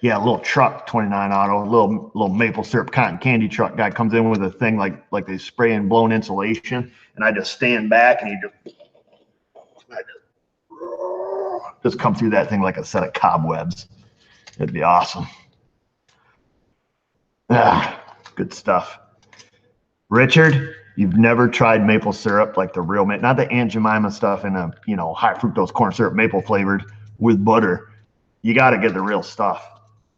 Yeah, a little truck, 29 auto, little maple syrup cotton candy truck guy comes in with a thing like they spray and blown insulation, and I just stand back and I just come through that thing like a set of cobwebs. It'd be awesome. Good stuff. Richard, you've never tried maple syrup like the real, not the Aunt Jemima stuff in a high fructose corn syrup maple flavored with butter. You got to get the real stuff.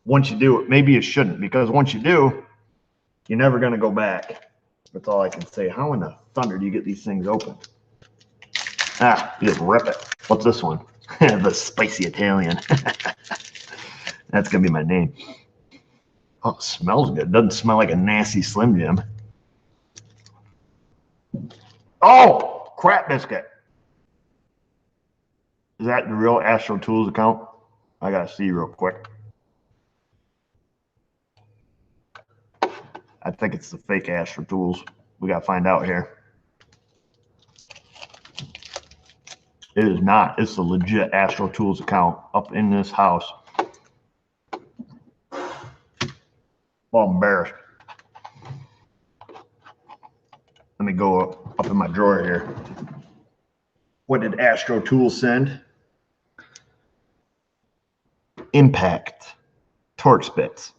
Once you do it, maybe you shouldn't, because once you do, you're never going to go back. That's all I can say. How in the thunder do you get these things open? You just rip it. What's this one? The spicy Italian. That's going to be my name. Oh, it smells good. It doesn't smell like a nasty Slim Jim. Oh, crap biscuit. Is that the real Astro Tools account? I got to see real quick. I think it's the fake Astro Tools. We got to find out here. It is not. It's the legit Astro Tools account up in this house. Well, I'm embarrassed. Let me go up in my drawer here. What did Astro Tools send? Impact Torx bits.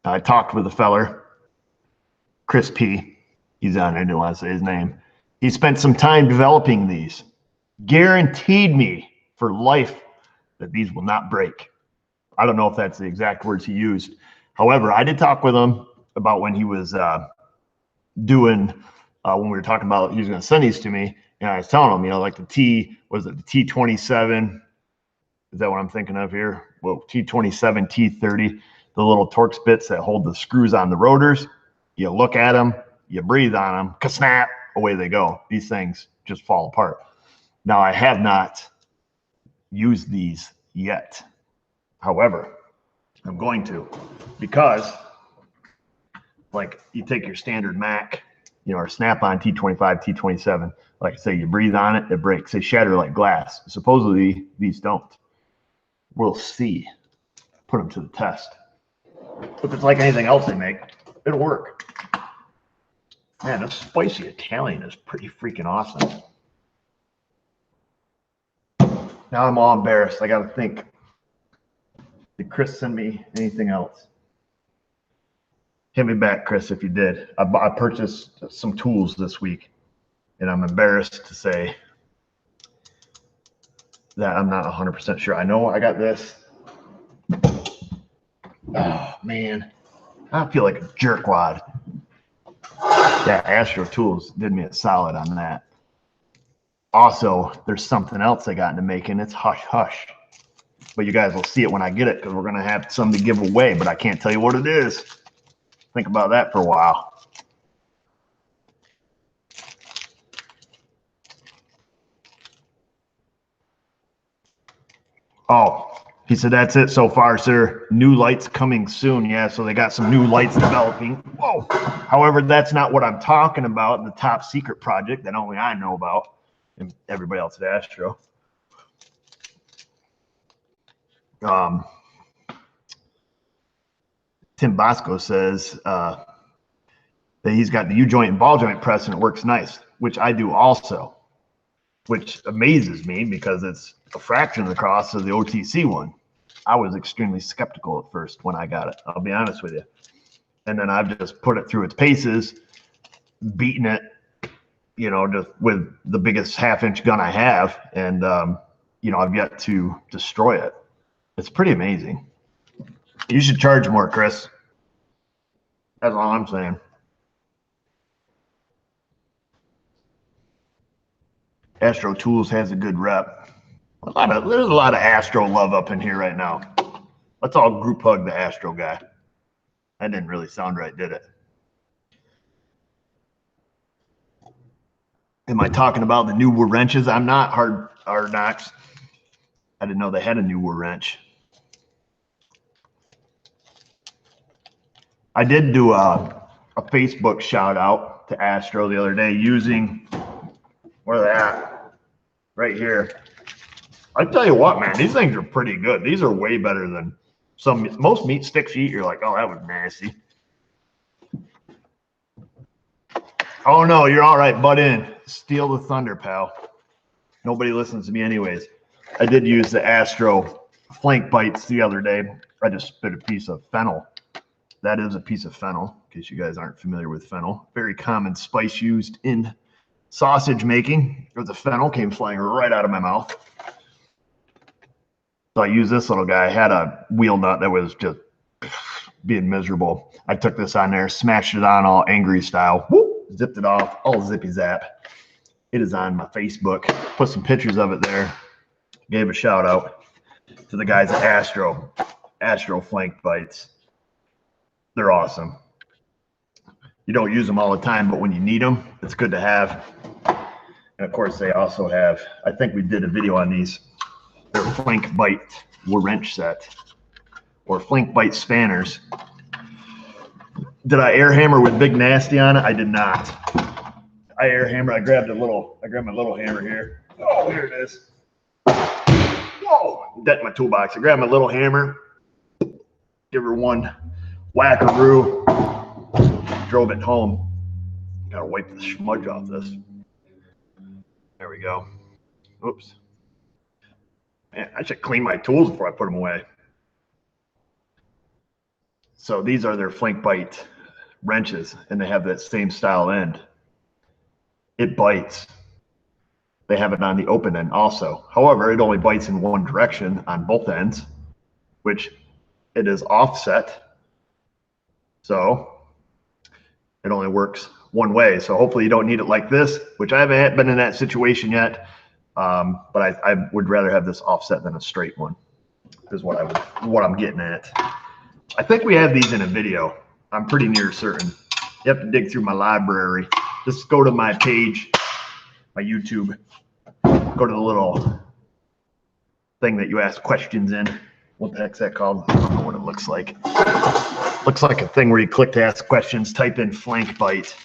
Now, I talked with a feller, Chris P. He's on there. I didn't want to say his name. He spent some time developing these. Guaranteed me for life that these will not break. I don't know if that's the exact words he used. However, I did talk with him about when he was when we were talking about he was going to send these to me, and I was telling him, like the T27. Is that what I'm thinking of here? Well, T27, T30, the little Torx bits that hold the screws on the rotors. You look at them, you breathe on them, ka-snap, away they go. These things just fall apart. Now, I have not used these yet. However, I'm going to, because like you take your standard Mac, or Snap-on T25, T27, like I say, you breathe on it, it breaks. They shatter like glass. Supposedly, these don't. We'll see. Put them to the test. If it's like anything else they make, it'll work. Man, this spicy Italian is pretty freaking awesome. Now I'm all embarrassed. I got to think. Did Chris send me anything else? Hit me back, Chris, if you did. I purchased some tools this week, and I'm embarrassed to say that I'm not 100% sure. I know I got this. Oh, man. I feel like a jerkwad. Yeah, Astro Tools did me a solid on that. Also, there's something else I got into making. It's hush hush. But you guys will see it when I get it, because we're going to have some to give away, but I can't tell you what it is. Think about that for a while. Oh, He said, that's it so far, sir. New lights coming soon. Yeah, so they got some new lights developing. Whoa. However, that's not what I'm talking about, the top secret project that only I know about and everybody else at Astro. Tim Bosco says that he's got the U-joint and ball joint press and it works nice, which I do also, which amazes me because it's a fraction of the cost of the OTC one. I was extremely skeptical at first when I got it. I'll be honest with you. And then I've just put it through its paces, beaten it, you know, just with the biggest half-inch gun I have. And, you know, I've yet to destroy it. It's pretty amazing. You should charge more, Chris. That's all I'm saying. Astro Tools has a good rep. There's a lot of Astro love up in here right now. Let's all group hug the Astro guy. That didn't really sound right, did it? Am I talking about the new wrenches? I'm not. Hard knocks. I didn't know they had a new wrench. I did do a Facebook shout out to Astro the other day using, where they're at, right here. I tell you what, man, these things are pretty good. These are way better than most meat sticks you eat. You're like, oh, that was nasty. Oh no, you're all right. Butt in. Steal the thunder, pal. Nobody listens to me anyways. I did use the Astro flank bites the other day. I just spit a piece of fennel. That is a piece of fennel, in case you guys aren't familiar with fennel. Very common spice used in sausage making. The fennel came flying right out of my mouth. So I used this little guy. I had a wheel nut that was just being miserable. I took this on there, smashed it on all angry style, whoop, zipped it off, all zippy zap. It is on my Facebook. Put some pictures of it there. Gave a shout out to the guys at Astro flank bites. They're awesome. You don't use them all the time, but when you need them, it's good to have. And of course, they also have, I think we did a video on these. They're flank bite wrench set or flank bite spanners. Did I air hammer with Big Nasty on it? I did not. I air hammer. I grabbed my little hammer here. Oh, here it is. Whoa, that's my toolbox. I grabbed my little hammer, give her one whackaroo, drove it home. Gotta wipe the smudge off this. There we go. Oops. Man, I should clean my tools before I put them away. So these are their flank bite wrenches, and they have that same style end. It bites. They have it on the open end also. However, it only bites in one direction on both ends, which it is offset. So it only works one way. So hopefully you don't need it like this, which I haven't been in that situation yet. But I would rather have this offset than a straight one, is what I'm getting at. I think we have these in a video. I'm pretty near certain. You have to dig through my library. Just go to my page, my YouTube. Go to the little thing that you ask questions in. What the heck's that called? I don't know what it looks like. Looks like a thing where you click to ask questions, type in flank bite.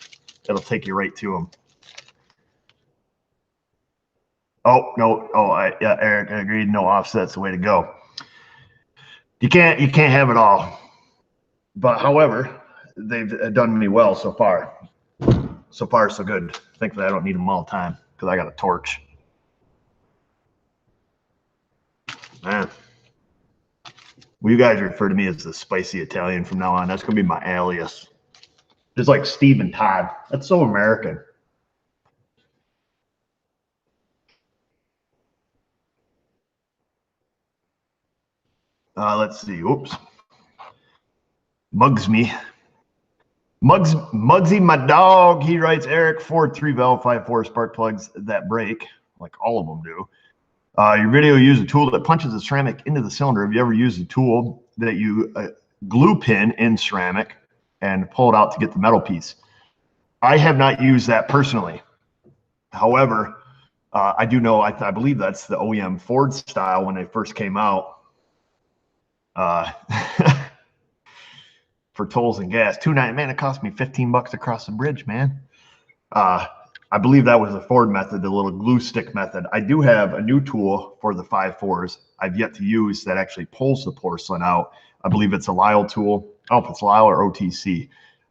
It'll take you right to them. Oh, no. Oh, yeah, Eric, I agreed. No offset's the way to go. You can't have it all. But however, they've done me well so far. So far, so good. Thankfully, I don't need them all the time because I got a torch. Man. Well, you guys refer to me as the spicy Italian from now on. That's going to be my alias. Just like Steve and Todd. That's so American. Let's see. Oops. Mugsy, my dog. He writes, Eric, Ford 3-valve 5.4 spark plugs that break, like all of them do. Your video used a tool that punches the ceramic into the cylinder. Have you ever used a tool that you glue pin in ceramic and pull it out to get the metal piece? I have not used that personally. However, I do know, I believe that's the OEM Ford style when they first came out. Uh, for tolls and gas. $2.90, man, it cost me $15 across the bridge, man. I believe that was the Ford method, the little glue stick method. I do have a new tool for the 5.4s I've yet to use that actually pulls the porcelain out. I believe it's a Lyle tool. I don't know if it's Lyle or OTC.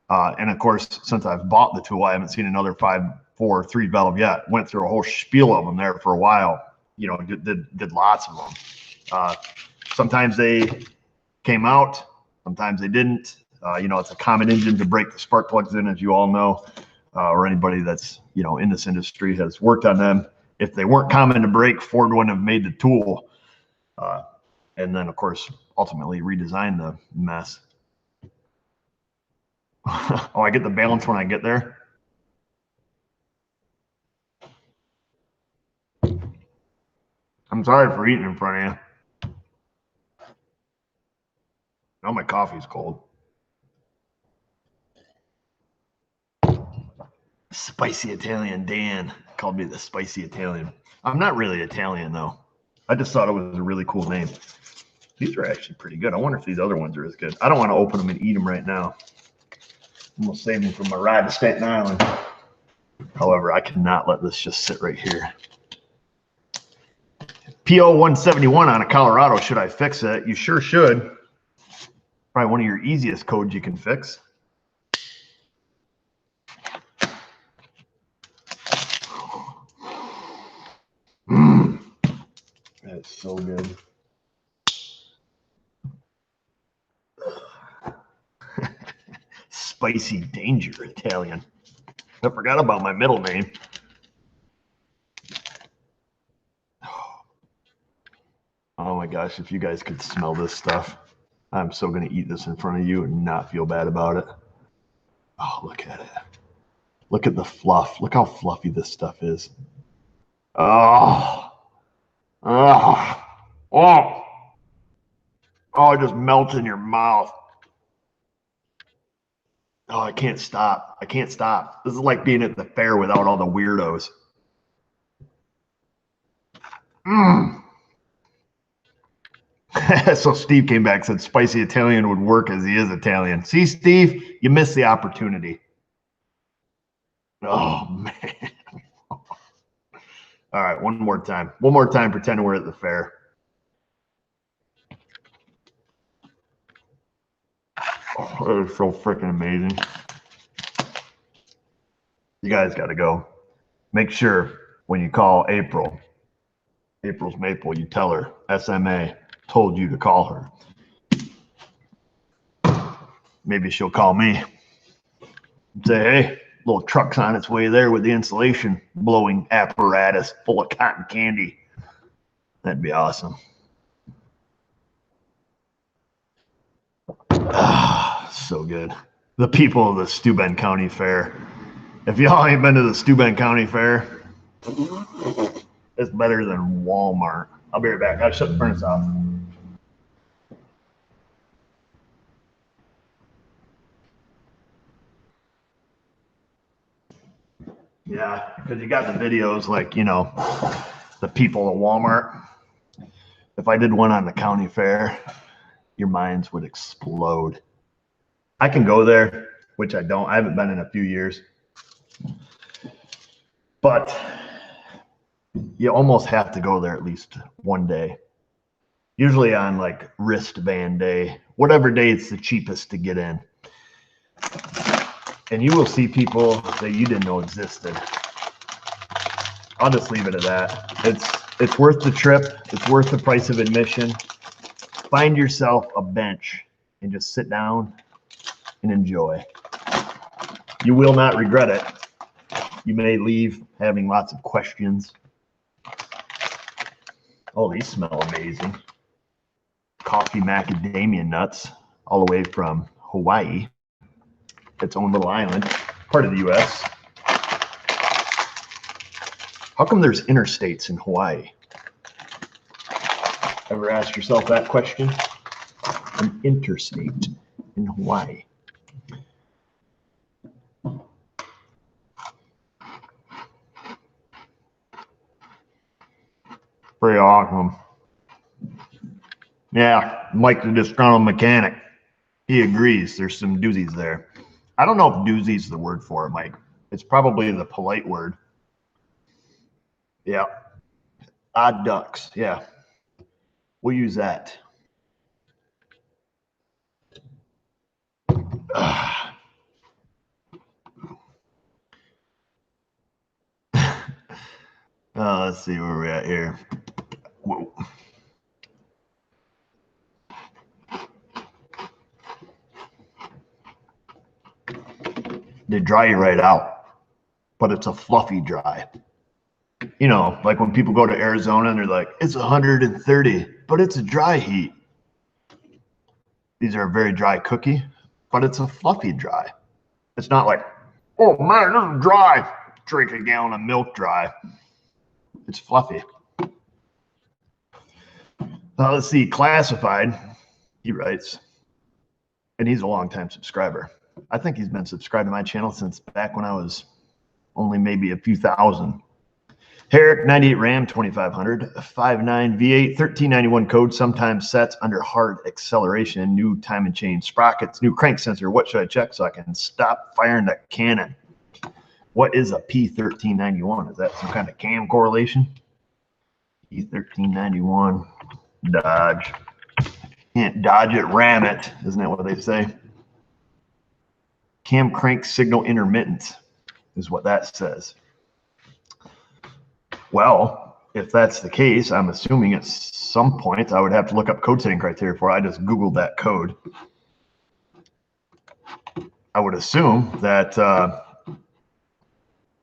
And of course, since I've bought the tool, I haven't seen another 5.4 3-valve yet. Went through a whole spiel of them there for a while. You know, did lots of them. Sometimes they came out, sometimes they didn't. You know, it's a common engine to break the spark plugs in, as you all know, or anybody that's, you know, in this industry has worked on them. If they weren't common to break, Ford wouldn't have made the tool. And then, of course, ultimately redesigned the mess. Oh, I get the balance when I get there. I'm sorry for eating in front of you. Now my coffee's cold. Spicy Italian Dan called me the Spicy Italian. I'm not really Italian, though. I just thought it was a really cool name. These are actually pretty good. I wonder if these other ones are as good. I don't want to open them and eat them right now. I'm going to save them for my ride to Staten Island. However, I cannot let this just sit right here. PO 171 on a Colorado. Should I fix it? You sure should. Probably one of your easiest codes you can fix. That's so good. Spicy Danger Italian. I forgot about my middle name. Oh my gosh, if you guys could smell this stuff. I'm so going to eat this in front of you and not feel bad about it. Oh, look at it. Look at the fluff. Look how fluffy this stuff is. Oh. Oh. Oh. Oh, it just melts in your mouth. Oh, I can't stop. I can't stop. This is like being at the fair without all the weirdos. So Steve came back and said spicy Italian would work as he is Italian. See, Steve, you missed the opportunity. Oh, man. All right, one more time. One more time, pretending we're at the fair. Oh, that is so freaking amazing. You guys got to go. Make sure when you call April's Maple, you tell her SMA told you to call her. Maybe she'll call me. Say, hey, little truck's on its way there with the insulation blowing apparatus full of cotton candy. That'd be awesome. Ah, so good. The people of the Steuben County Fair. If y'all ain't been to the Steuben County Fair, it's better than Walmart. I'll be right back. I'll shut the furnace off. Yeah, because you got the videos like, you know, the people at Walmart. If I did one on the county fair, your minds would explode. I can go there, which I don't. I haven't been in a few years. But you almost have to go there at least one day. Usually on like wristband day, whatever day it's the cheapest to get in. And you will see people that you didn't know existed. I'll just leave it at that. It's worth the trip. It's worth the price of admission. Find yourself a bench and just sit down and enjoy. You will not regret it. You may leave having lots of questions. Oh, these smell amazing. Coffee macadamia nuts, all the way from Hawaii. Its own little island, part of the U.S. How come there's interstates in Hawaii? Ever asked yourself that question? An interstate in Hawaii. Pretty awesome. Yeah, Mike the disgruntled mechanic. He agrees. There's some doozies there. I don't know if doozies is the word for it, Mike. It's probably the polite word. Yeah. Odd ducks. Yeah. We'll use that. Let's see where we're at here. Whoa. They dry you right out, but it's a fluffy dry. You know, like when people go to Arizona and they're like, it's 130, but it's a dry heat. These are a very dry cookie, but it's a fluffy dry. It's not like, oh man, this is dry. Drink a gallon of milk dry. It's fluffy. Let's see, Classified, he writes, and he's a longtime subscriber. I think he's been subscribed to my channel since back when I was only maybe a few thousand. Herrick 98 Ram 2500 59 V8 1391 code, sometimes sets under hard acceleration, new time and chain sprockets, new crank sensor. What should I check so I can stop firing that cannon? What is a P1391? Is that some kind of cam correlation? P1391 Dodge. Can't dodge it, ram it. Isn't that what they say? Cam crank signal intermittent is what that says. Well, if that's the case, I'm assuming at some point I would have to look up code setting criteria for it. I just Googled that code. I would assume that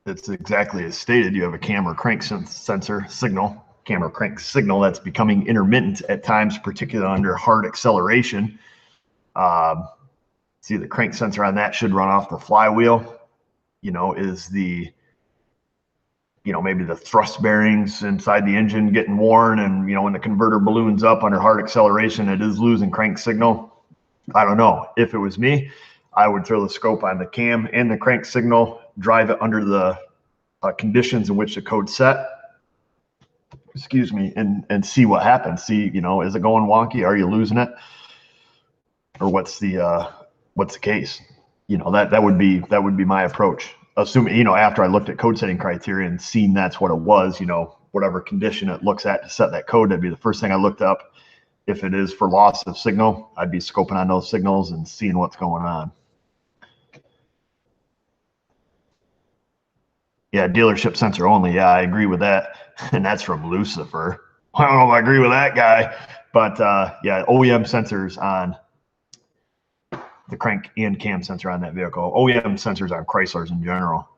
it's exactly as stated. You have a cam or crank sensor signal, cam or crank signal that's becoming intermittent at times, particularly under hard acceleration. See, the crank sensor on that should run off the flywheel. You know, is the, you know, maybe the thrust bearings inside the engine getting worn, and, you know, when the converter balloons up under hard acceleration, it is losing crank signal. I don't know. If it was me, I would throw the scope on the cam and the crank signal, drive it under the conditions in which the code set, excuse me, and see what happens. See, you know, is it going wonky? Are you losing it? Or what's the case? You know, that would be my approach. Assuming, you know, after I looked at code setting criteria and seen that's what it was, you know, whatever condition it looks at to set that code, that'd be the first thing I looked up. If it is for loss of signal, I'd be scoping on those signals and seeing what's going on. Yeah, dealership sensor only. Yeah, I agree with that. And that's from Lucifer. I don't know if I agree with that guy, but yeah, OEM sensors on the crank and cam sensor on that vehicle. OEM sensors on Chryslers in general.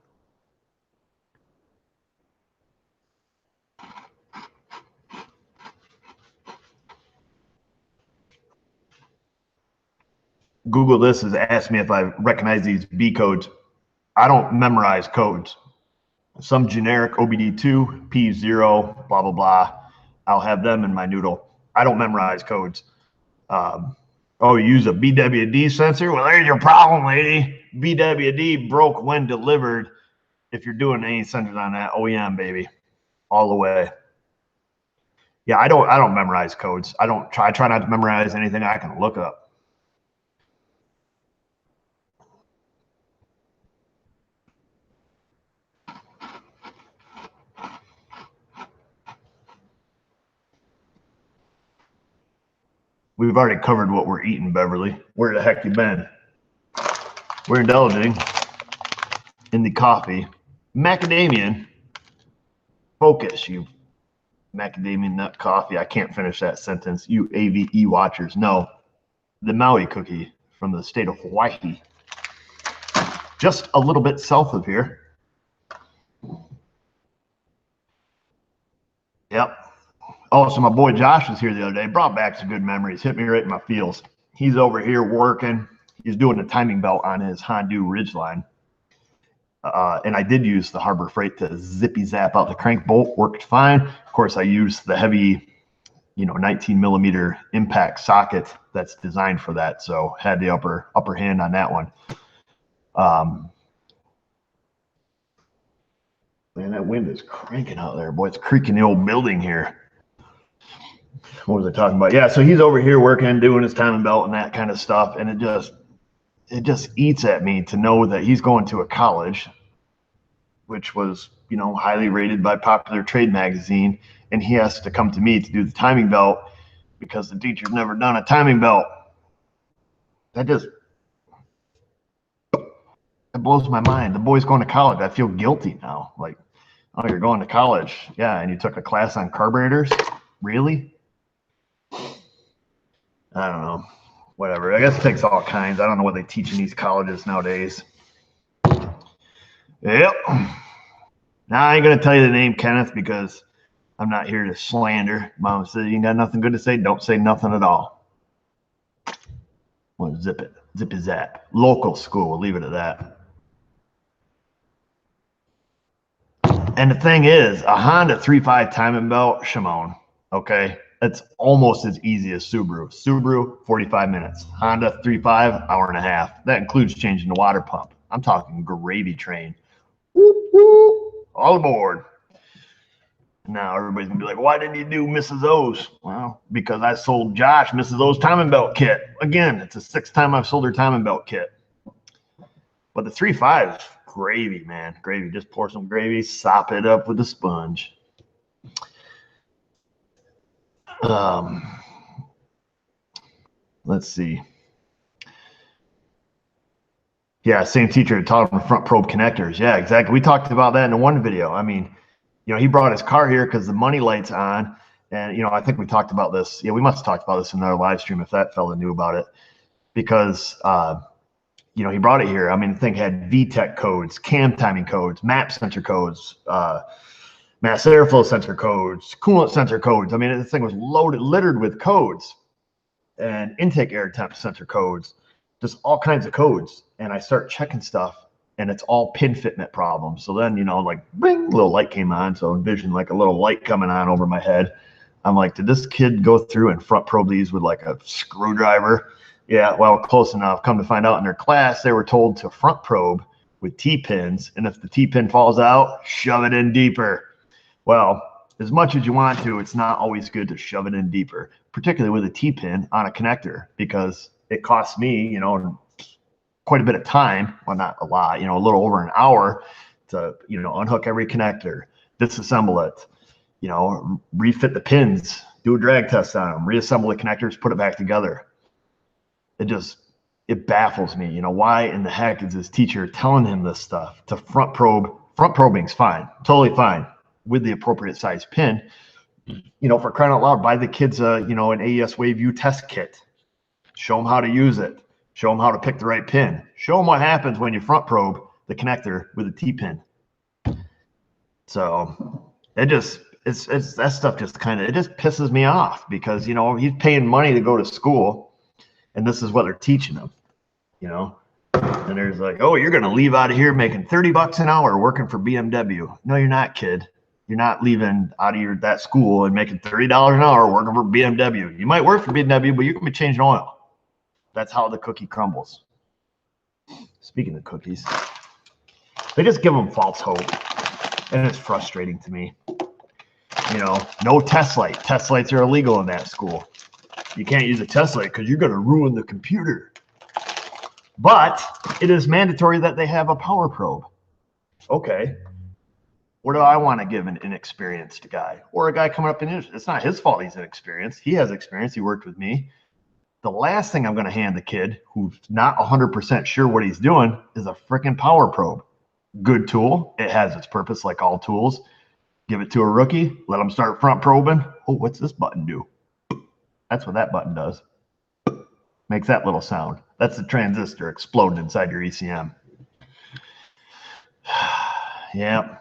Google this has asked me if I recognize these B codes. I don't memorize codes. Some generic OBD2, P0, blah, blah, blah. I'll have them in my noodle. I don't memorize codes. Oh, you use a BWD sensor? Well, there's your problem, lady. BWD broke when delivered. If you're doing any sensors on that, OEM, baby, all the way. Yeah, I don't memorize codes. I try not to memorize anything I can look up. We've already covered what we're eating, Beverly. Where the heck you been? We're indulging in the coffee. Macadamian. Focus, you macadamia nut coffee. I can't finish that sentence. You AVE watchers. No, the Maui cookie from the state of Hawaii. Just a little bit south of here. Yep. Oh, so my boy Josh was here the other day. Brought back some good memories. Hit me right in my feels. He's over here working. He's doing a timing belt on his Honda Ridgeline. And I did use the Harbor Freight to zippy zap out the crank bolt. Worked fine. Of course, I used the heavy, you know, 19 millimeter impact socket that's designed for that. So had the upper hand on that one. Man, that wind is cranking out there. Boy, it's creaking the old building here. what was I talking about? Yeah, so he's over here working, doing his timing belt and that kind of stuff, and it just eats at me to know that he's going to a college, which was, you know, highly rated by Popular Trade magazine, and he has to come to me to do the timing belt because the teacher's never done a timing belt. That blows my mind. The boy's going to college. I feel guilty now. Like, oh, you're going to college. Yeah, and you took a class on carburetors? Really? I don't know. Whatever. I guess it takes all kinds. I don't know what they teach in these colleges nowadays. Yep. Now, I ain't going to tell you the name, Kenneth, because I'm not here to slander. Mom said, you ain't got nothing good to say? Don't say nothing at all. Well, zip it. Zip his zap. Local school. We'll leave it at that. And the thing is, a Honda 3.5 timing belt, Shimon, okay? It's almost as easy as Subaru. Subaru, 45 minutes. Honda 3.5, hour and a half. That includes changing the water pump. I'm talking gravy train. Whoop, whoop. All aboard. Now everybody's gonna be like, why didn't you do Mrs. O's? Well, because I sold Josh Mrs. O's timing belt kit. Again, it's the 6th time I've sold her timing belt kit. But the 3.5 is gravy, man. Gravy. Just pour some gravy, sop it up with a sponge. Let's see. Yeah, same teacher taught him front probe connectors. Yeah, exactly. We talked about that in the one video. I mean, you know, he brought his car here because the money light's on. And, you know, I think we talked about this. Yeah, we must have talked about this in our live stream if that fella knew about it. Because, you know, he brought it here. I mean, the thing had VTEC codes, cam timing codes, map sensor codes, mass airflow sensor codes, coolant sensor codes. I mean, this thing was littered with codes and intake air temp sensor codes, just all kinds of codes. And I start checking stuff, and it's all pin fitment problems. So then, you know, like, bing, little light came on. So envision like a little light coming on over my head. I'm like, did this kid go through and front probe these with like a screwdriver? Yeah, well, close enough. Come to find out in their class, they were told to front probe with T-pins. And if the T-pin falls out, shove it in deeper. Well, as much as you want to, it's not always good to shove it in deeper, particularly with a T-pin on a connector, because it costs me, you know, quite a bit of time. Well, not a lot, you know, a little over an hour to, you know, unhook every connector, disassemble it, you know, refit the pins, do a drag test on them, reassemble the connectors, put it back together. It baffles me, you know, why in the heck is this teacher telling him this stuff to front probe? Front probing's fine, totally fine with the appropriate size pin. You know, for crying out loud, buy the kids you know, an AES WaveU test kit. Show them how to use it. Show them how to pick the right pin. Show them what happens when you front probe the connector with a T-pin. So it's that stuff just kind of, it just pisses me off because, you know, he's paying money to go to school and this is what they're teaching him, you know? And there's like, oh, you're going to leave out of here making $30 an hour working for BMW. No, you're not, kid. You're not leaving out of that school and making $30 an hour working for BMW. You might work for BMW, but you're going to be changing oil. That's how the cookie crumbles. Speaking of cookies, they just give them false hope. And it's frustrating to me. You know, no test light. Test lights are illegal in that school. You can't use a test light because you're going to ruin the computer. But it is mandatory that they have a power probe. Okay. What do I want to give an inexperienced guy or a guy coming up in his? It's not his fault he's inexperienced. He has experience. He worked with me. The last thing I'm going to hand the kid who's not 100% sure what he's doing is a freaking power probe. Good tool. It has its purpose like all tools. Give it to a rookie. Let them start front probing. Oh, what's this button do? That's what that button does. Makes that little sound. That's the transistor exploding inside your ECM. Yeah.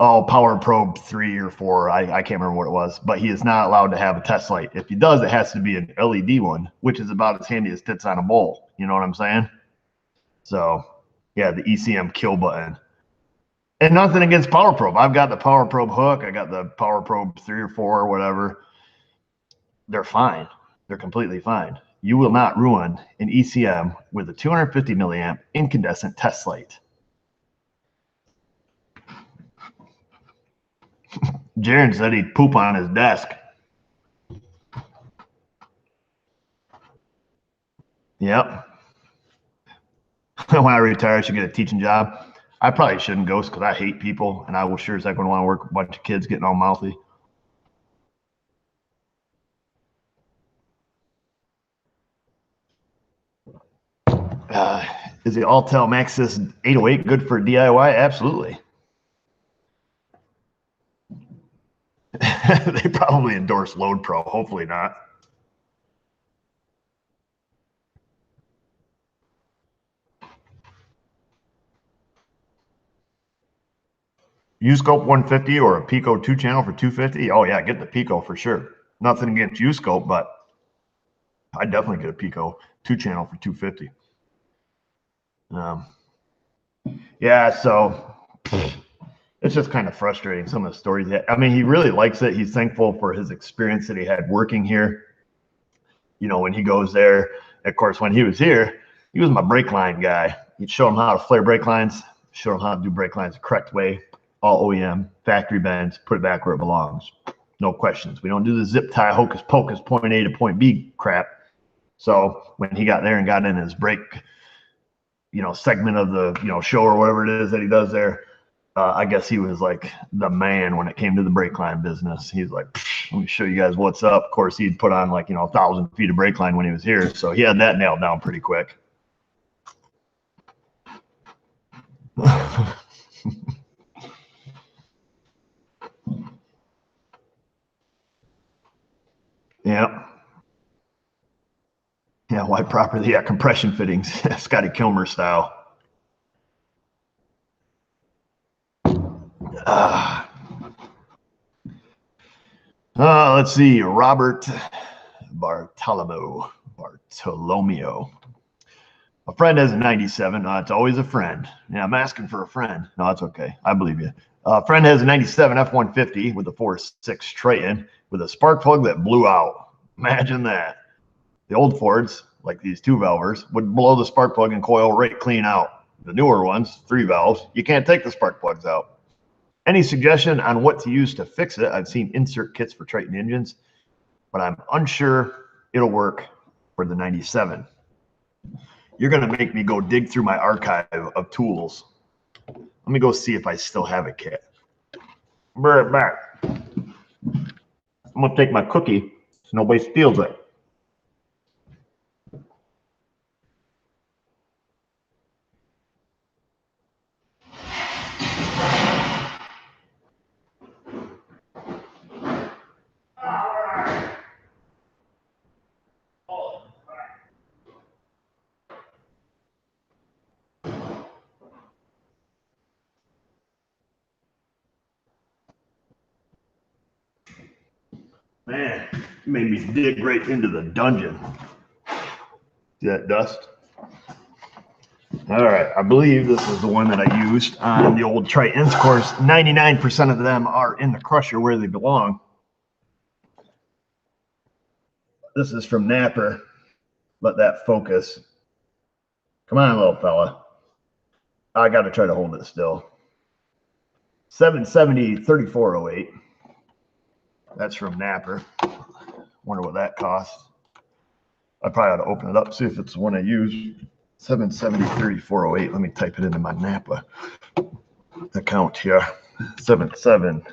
Oh, power probe 3 or 4. I can't remember what it was, but he is not allowed to have a test light. If he does, it has to be an LED one, which is about as handy as tits on a bowl. You know what I'm saying? So, yeah, the ECM kill button. And nothing against power probe. I've got the power probe hook. I got the power probe 3 or 4 or whatever. They're fine. They're completely fine. You will not ruin an ECM with a 250 milliamp incandescent test light. Jaron said he'd poop on his desk. Yep. When I retire, I should get a teaching job. I probably shouldn't go because I hate people, and I will sure as heck want to work with a bunch of kids getting all mouthy. Is the Altel Maxxis 808 good for DIY? Absolutely. They probably endorse Load Pro. Hopefully not. U-Scope 150 or a Pico 2-channel for 250? Oh yeah, get the Pico for sure. Nothing against U-Scope, but I'd definitely get a Pico 2-channel for 250. Yeah, so it's just kind of frustrating, some of the stories. I mean, he really likes it. He's thankful for his experience that he had working here. You know, when he goes there, of course, when he was here, he was my brake line guy. You'd show him how to flare brake lines, show him how to do brake lines the correct way, all OEM, factory bends, put it back where it belongs. No questions. We don't do the zip tie, hocus pocus, point A to point B crap. So when he got there and got in his brake, you know, segment of the, you know, show or whatever it is that he does there, I guess he was like the man when it came to the brake line business. He's like, let me show you guys what's up. Of course, he'd put on like, you know, 1,000 feet of brake line when he was here. So he had that nailed down pretty quick. Yeah. Yeah, why properly? Yeah, compression fittings, Scotty Kilmer style. Let's see, Robert Bartolomeo. A friend has a 97. It's always a friend. Yeah, I'm asking for a friend. No, it's okay. I believe you. A friend has a 97 F-150 with a 4.6 Triton with a spark plug that blew out. Imagine that. The old Fords, like these 2-valvers, would blow the spark plug and coil right clean out. The newer ones, 3 valves, you can't take the spark plugs out. Any suggestion on what to use to fix it? I've seen insert kits for Triton engines, but I'm unsure it'll work for the 97. You're going to make me go dig through my archive of tools. Let me go see if I still have a kit. I'll be right back. I'm going to take my cookie so nobody steals it. Man, you made me dig right into the dungeon. See that dust? All right, I believe this is the one that I used on the old Tritons. Of course, 99% of them are in the crusher where they belong. This is from Napper. Let that focus. Come on, little fella. I got to try to hold it still. 770 3408. That's from Napper. Wonder what that costs. I probably ought to open it up, see if it's the one I used. 770 3408. Let me type it into my Napa account here. 770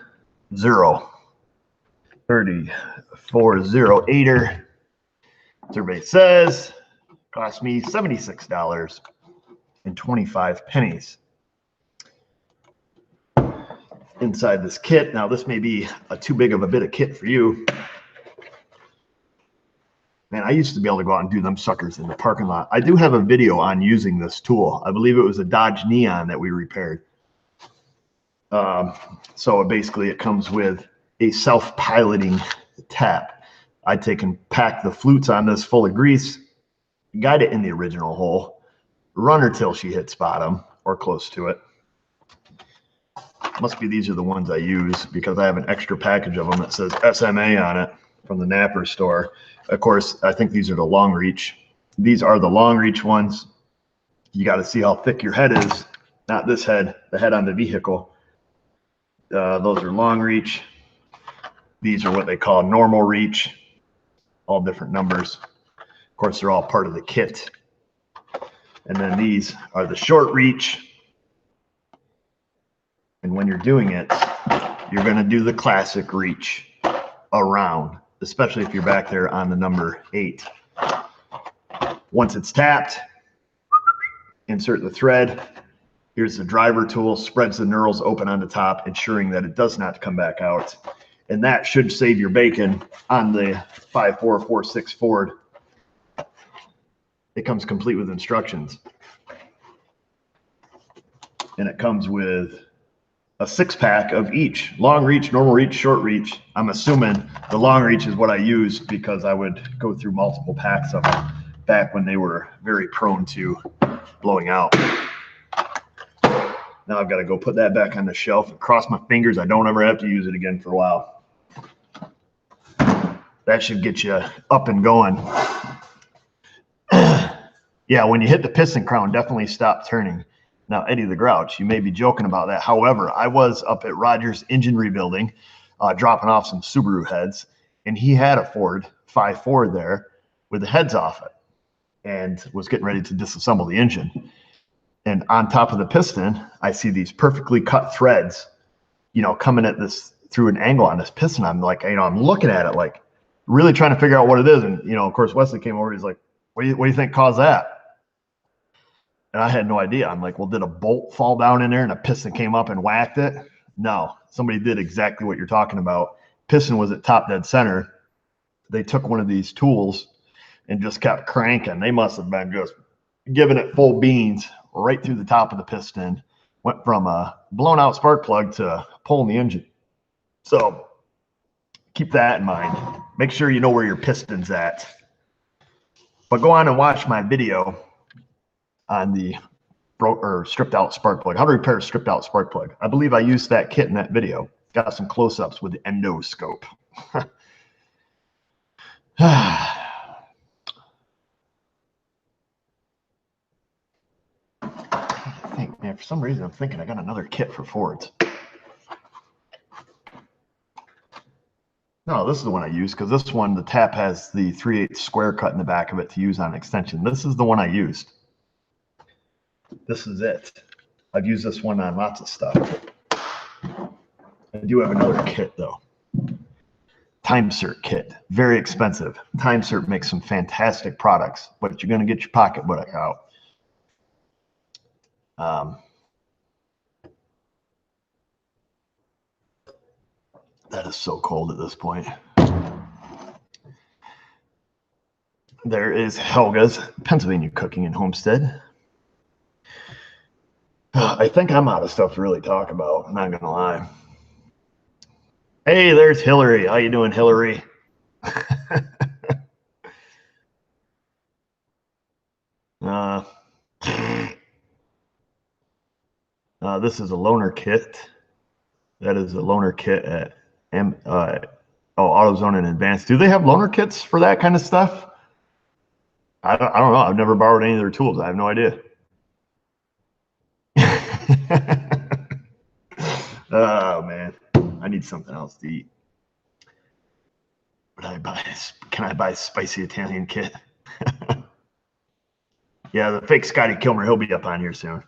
3408. Survey says cost me $76.25 inside this kit. Now this may be too big of a bit of kit for you. Man, I used to be able to go out and do them suckers in the parking lot. I do have a video on using this tool. I believe it was a Dodge Neon that we repaired. So basically it comes with a self-piloting tap. I take and pack the flutes on this full of grease, guide it in the original hole, run her till she hits bottom or close to it. Must be these are the ones I use because I have an extra package of them that says SMA on it from the Napper store. Of course, I think these are the long reach. These are the long reach ones. You got to see how thick your head is, not this head, the head on the vehicle. Those are long reach. These are what they call normal reach, all different numbers. Of course, they're all part of the kit. And then these are the short reach. And when you're doing it, you're going to do the classic reach around, especially if you're back there on the number 8. Once it's tapped, insert the thread. Here's the driver tool, spreads the knurls open on the top, ensuring that it does not come back out. And that should save your bacon on the 5446 Ford. It comes complete with instructions. And it comes with a 6-pack of each. Long reach, normal reach, short reach. I'm assuming the long reach is what I used because I would go through multiple packs of them back when they were very prone to blowing out. Now I've got to go put that back on the shelf and cross my fingers I don't ever have to use it again for a while. That should get you up and going. Yeah, when you hit the piston crown, definitely stop turning. Now, Eddie the Grouch, you may be joking about that. However, I was up at Rogers Engine Rebuilding, dropping off some Subaru heads, and he had a Ford 5.4 there with the heads off it and was getting ready to disassemble the engine. And on top of the piston, I see these perfectly cut threads, you know, coming at this through an angle on this piston. I'm like, you know, I'm looking at it like really trying to figure out what it is. And, you know, of course, Wesley came over. He's like, what do you think caused that? And I had no idea. I'm like, well, did a bolt fall down in there and a piston came up and whacked it? No, somebody did exactly what you're talking about. Piston was at top dead center. They took one of these tools and just kept cranking. They must have been just giving it full beans right through the top of the piston. Went from a blown out spark plug to pulling the engine. So keep that in mind. Make sure you know where your piston's at. But go on and watch my video on the stripped out spark plug. How to repair a stripped out spark plug. I believe I used that kit in that video. Got some close-ups with the endoscope. I think, man, for some reason I'm thinking I got another kit for Fords. No, this is the one I use because this one, the tap has the 3/8 square cut in the back of it to use on extension. This is the one I used. This is it. I've used this one on lots of stuff. I do have another kit though. TimeCert kit, very expensive. TimeCert makes some fantastic products, but you're going to get your pocketbook out. That is so cold at this point. There is Helga's Pennsylvania Cooking and Homestead. I think I'm out of stuff to really talk about. I'm not gonna lie. Hey, there's Hillary. How you doing, Hillary? This is a loaner kit. That is a loaner kit at AutoZone and Advanced. Do they have loaner kits for that kind of stuff? I don't know. I've never borrowed any of their tools. I have no idea. Oh man, I need something else to eat. Can I buy a spicy Italian kit? Yeah, the fake Scotty Kilmer, he'll be up on here soon.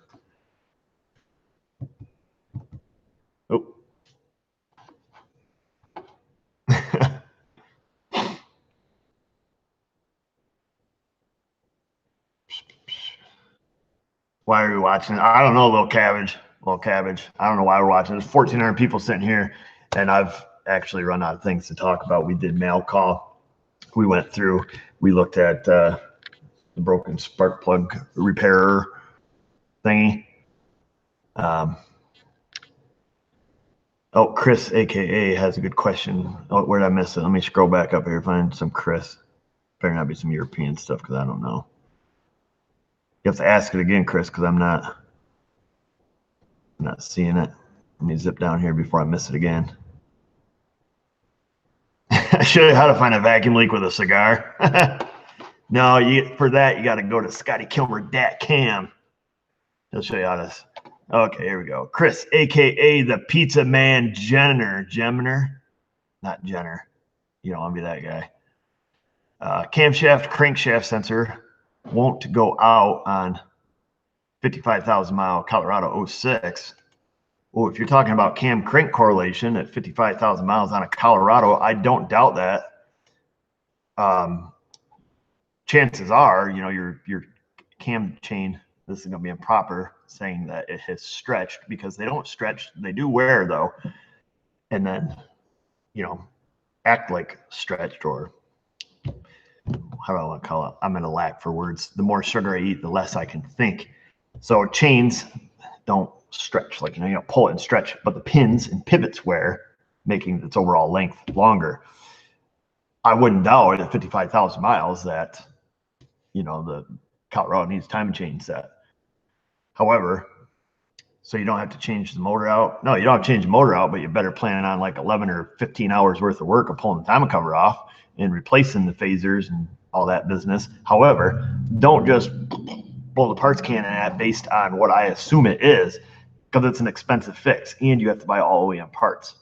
Oh. Why are we watching? I don't know, little cabbage. I don't know why we're watching. There's 1,400 people sitting here, and I've actually run out of things to talk about. We did mail call. We went through. We looked at the broken spark plug repairer thingy. Oh, Chris, AKA, has a good question. Oh, where did I miss it? Let me scroll back up here, find some Chris. Better not be some European stuff because I don't know. You have to ask it again, Chris, because I'm not seeing it. Let me zip down here before I miss it again. I show you how to find a vacuum leak with a cigar. No, for that, you got to go to ScottyKilmer.com. He'll show you how to. Okay, here we go. Chris, a.k.a. the Pizza Man Jenner. Not Jenner. You don't want to be that guy. Camshaft crankshaft sensor won't go out on 55,000 mile Colorado 06. Well, if you're talking about cam crank correlation at 55,000 miles on a Colorado, I don't doubt that. Chances are, you know, your cam chain, this is going to be improper saying that it has stretched, because they don't stretch. They do wear though. And then, you know, act like stretched, or how do I want to call it? I'm in a lack for words. The more sugar I eat, the less I can think. So chains don't stretch, like, you know, pull it and stretch, but the pins and pivots wear, making its overall length longer. I wouldn't doubt at 55,000 miles that, you know, the Colorado needs timing chain set. However, so you don't have to change the motor out. No, you don't have to change the motor out, but you better plan on like 11 or 15 hours worth of work of pulling the timing cover off and replacing the phasers and all that business. However, don't just blow the parts can in that based on what I assume it is, because it's an expensive fix and you have to buy all OEM parts.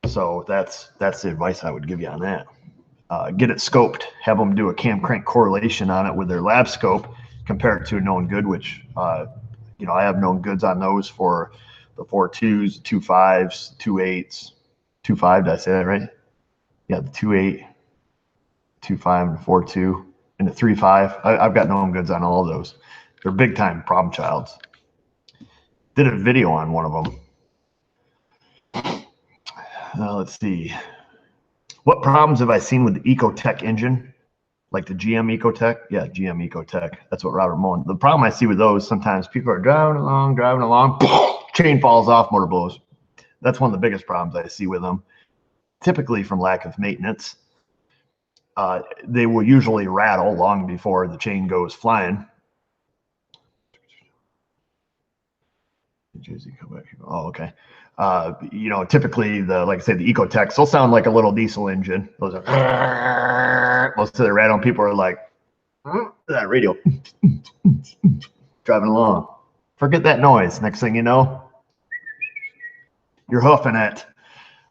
So that's the advice I would give you on that. Get it scoped, have them do a cam crank correlation on it with their lab scope, compare it to a known good, which, you know, I have known goods on those for the 4.2s, 2.5s, 2.8s, 2.5, did I say that right? Yeah, the 2.8, 2.5, and 4.2, and the 3.5. I've got known goods on all of those. They're big time problem childs. Did a video on one of them. Let's see. What problems have I seen with the Ecotech engine? Like the GM Ecotech? Yeah, GM Ecotech. That's what Robert Mullen. The problem I see with those, sometimes people are driving along, chain falls off, motor blows. That's one of the biggest problems I see with them. Typically from lack of maintenance. They will usually rattle long before the chain goes flying. Oh, okay. You know, typically like I said, the Ecotechs, they'll sound like a little diesel engine. Those are most of the rattling. People are like, that radio driving along. Forget that noise. Next thing you know, you're hoofing it.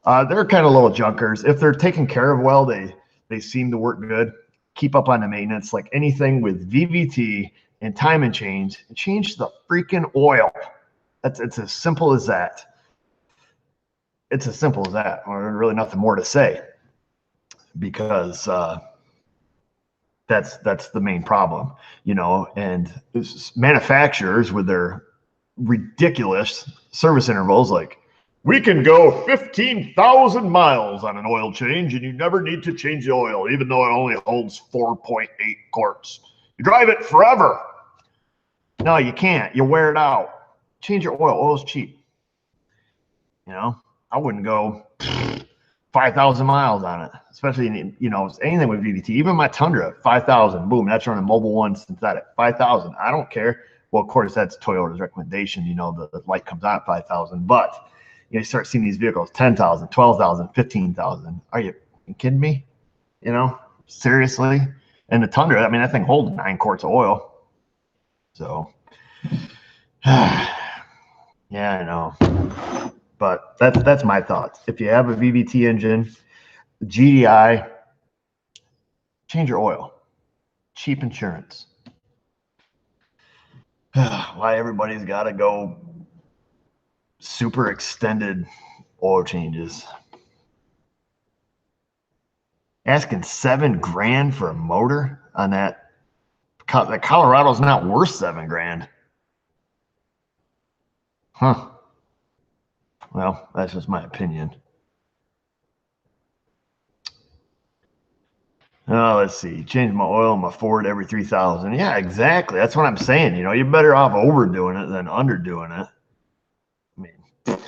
They're kind of little junkers. If they're taken care of well, they seem to work good. Keep up on the maintenance. Like anything with VVT and timing chains, change the freaking oil. It's as simple as that. It's as simple as that. There's really nothing more to say, because that's the main problem, you know. And manufacturers with their ridiculous service intervals, like, we can go 15,000 miles on an oil change and you never need to change the oil, even though it only holds 4.8 quarts. You drive it forever. No, you can't. You wear it out. Change your oil. Oil's cheap. You know, I wouldn't go 5,000 miles on it, especially, you know, anything with VVT. Even my Tundra, 5,000, boom, that's running Mobil 1 synthetic, 5,000. I don't care. Well, of course, that's Toyota's recommendation. You know, the light comes on at 5,000, but you start seeing these vehicles 10,000, 12,000, 15,000. Are you kidding me? You know, seriously? And the Tundra, I mean, that thing holds 9 quarts of oil. So, yeah, I know. But that's my thoughts. If you have a VVT engine, GDI, change your oil. Cheap insurance. Why everybody's got to go super extended oil changes. Asking $7 grand for a motor on that. The Colorado's not worth $7 grand. Huh. Well, that's just my opinion. Oh, let's see. Change my oil on my Ford every 3,000. Yeah, exactly. That's what I'm saying. You know, you're better off overdoing it than underdoing it. I mean,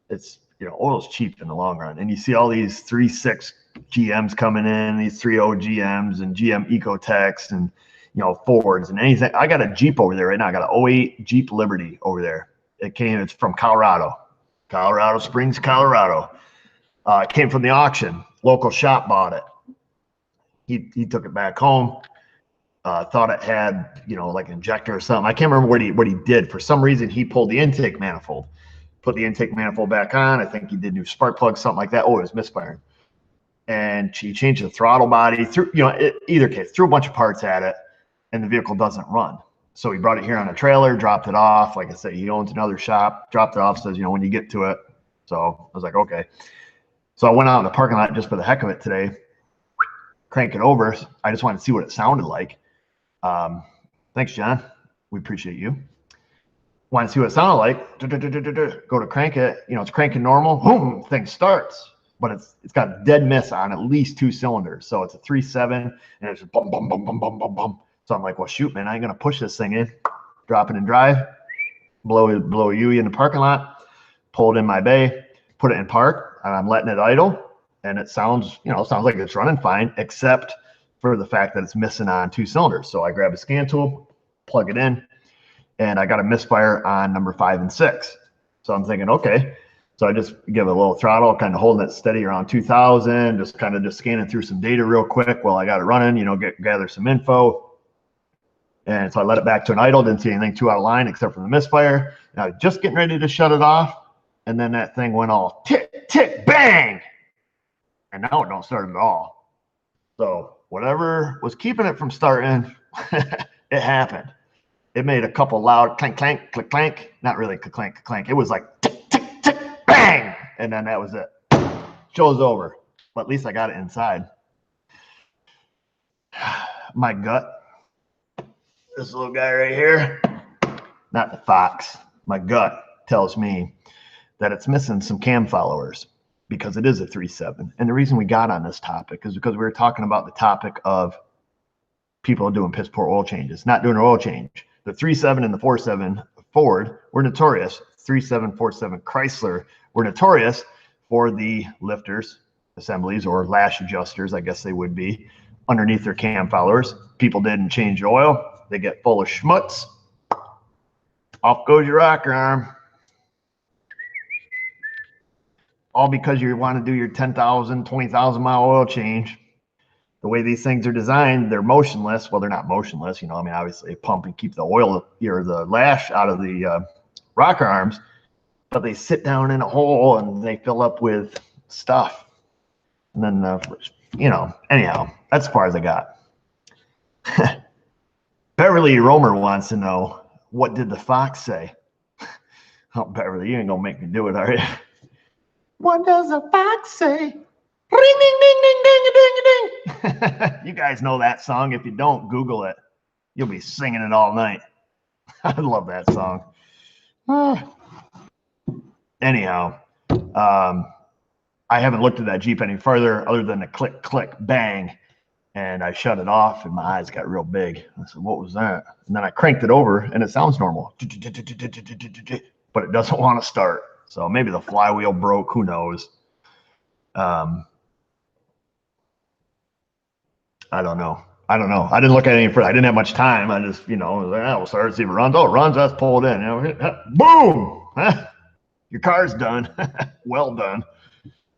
it's, you know, oil's cheap in the long run. And you see all these 3.6 GMs coming in, these 3.0 GMs and GM Ecotechs and, you know, Fords and anything. I got a Jeep over there right now. I got an 08 Jeep Liberty over there. It's from Colorado. Colorado Springs, Colorado. It came from the auction. Local shop bought it. He took it back home. Thought it had, you know, like an injector or something. I can't remember what he did. For some reason, he pulled the intake manifold, put the intake manifold back on. I think he did new spark plugs, something like that. Oh, it was misfiring. and she changed the throttle body, threw, either case, threw a bunch of parts at it, and the vehicle doesn't run. So he brought it here on a trailer, dropped it off. Like I said, he owns another shop, dropped it off, says, when you get to it. So I was like, okay. So I went out in the parking lot just for the heck of it today, crank it over. I just wanted to see what it sounded like. Thanks, John. We appreciate you. Want to see what it sounded like. Go to crank it. It's cranking normal. Boom, thing starts. But it's got dead miss on at least 2 cylinders. So it's a 3.7, and it's just bum, bum, bum, bum, bum, bum, bum. So I'm like, well, shoot, man, I ain't going to push this thing in. Drop it in drive, blow a U-W in the parking lot, pull it in my bay, put it in park, and I'm letting it idle. And it sounds, sounds like it's running fine, except for the fact that it's missing on 2 cylinders. So I grab a scan tool, plug it in, and I got a misfire on number 5 and 6. So I'm thinking, okay. So I just give it a little throttle, kind of holding it steady around 2,000, just scanning through some data real quick while I got it running, gather some info. And so I let it back to an idle, didn't see anything too out of line except for the misfire. And I was just getting ready to shut it off. And then that thing went all tick, tick, bang. And now it don't start at all. So whatever was keeping it from starting, it happened. It made a couple loud clank, clank, click, clank. Not really click, clank, clank. It was like tick, tick, tick, bang. And then that was it. Show's over. But at least I got it inside. My gut. This little guy right here, not the Fox. My gut tells me that it's missing some cam followers because it is a 3.7. And the reason we got on this topic is because we were talking about the topic of people doing piss poor oil changes, not doing an oil change. The 3.7 and the 4.7 Ford were notorious. 3.7, 4.7 Chrysler were notorious for the lifters, assemblies, or lash adjusters, I guess they would be, underneath their cam followers. People didn't change the oil. They get full of schmutz. Off goes your rocker arm. All because you want to do your 10,000, 20,000 mile oil change. The way these things are designed, they're motionless. Well, they're not motionless. Obviously they pump and keep the oil or the lash out of the rocker arms, but they sit down in a hole and they fill up with stuff. And then, anyhow, that's as far as I got. Beverly Romer wants to know, what did the Fox say? Oh, Beverly, you ain't gonna make me do it, are you? What does the Fox say? Ring, ding, ding, ding, ding, ding, ding. You guys know that song. If you don't, Google it. You'll be singing it all night. I love that song. Anyhow, I haven't looked at that Jeep any further other than the click, click, bang. And I shut it off and my eyes got real big. I said, what was that? And then I cranked it over and it sounds normal, but it doesn't want to start. So maybe the flywheel broke, who knows? I don't know. I didn't look at it any further. I didn't have much time. I just, we'll start to see if it runs. Oh, it runs, let's pull it in. Boom! Your car's done. Well done.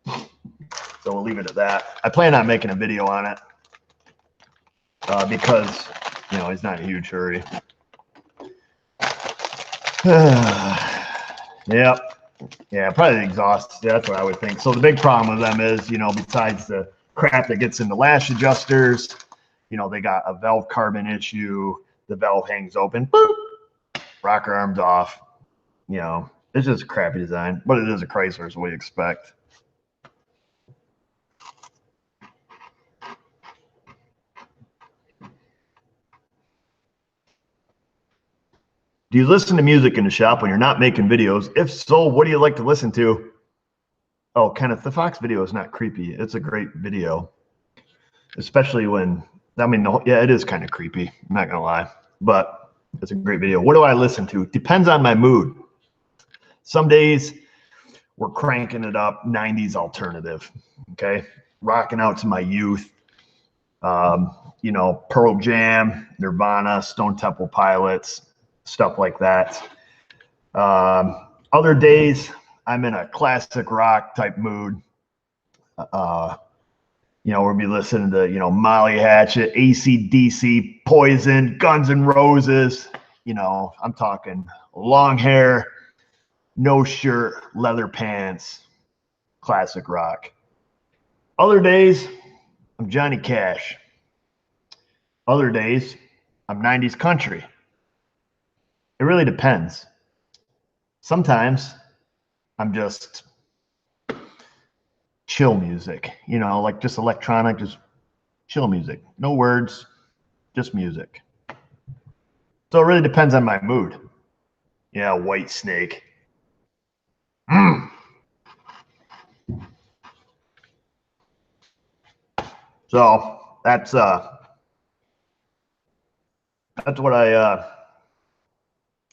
So we'll leave it at that. I plan on making a video on it. Because, he's not in a huge hurry. Yep. Yeah, probably the exhaust. Yeah, that's what I would think. So the big problem with them is, besides the crap that gets in the lash adjusters, they got a valve carbon issue. The valve hangs open. Boop. Rocker arms off. It's just a crappy design, but it is a Chrysler, so we expect. Do you listen to music in the shop when you're not making videos? If so, what do you like to listen to? Oh, Kenneth, the Fox video is not creepy. It's a great video, especially when, yeah, it is kind of creepy. I'm not going to lie, but it's a great video. What do I listen to? Depends on my mood. Some days we're cranking it up, 90s alternative, okay? Rocking out to my youth. Pearl Jam, Nirvana, Stone Temple Pilots, stuff like that. Other days, I'm in a classic rock type mood. We'll be listening to, Molly Hatchet, AC/DC, Poison, Guns N' Roses. I'm talking long hair, no shirt, leather pants, classic rock. Other days, I'm Johnny Cash. Other days, I'm 90s country. It really depends. Sometimes I'm just chill music, like just electronic, just chill music. No words, just music. So it really depends on my mood. Yeah, White Snake. Mm. So that's what I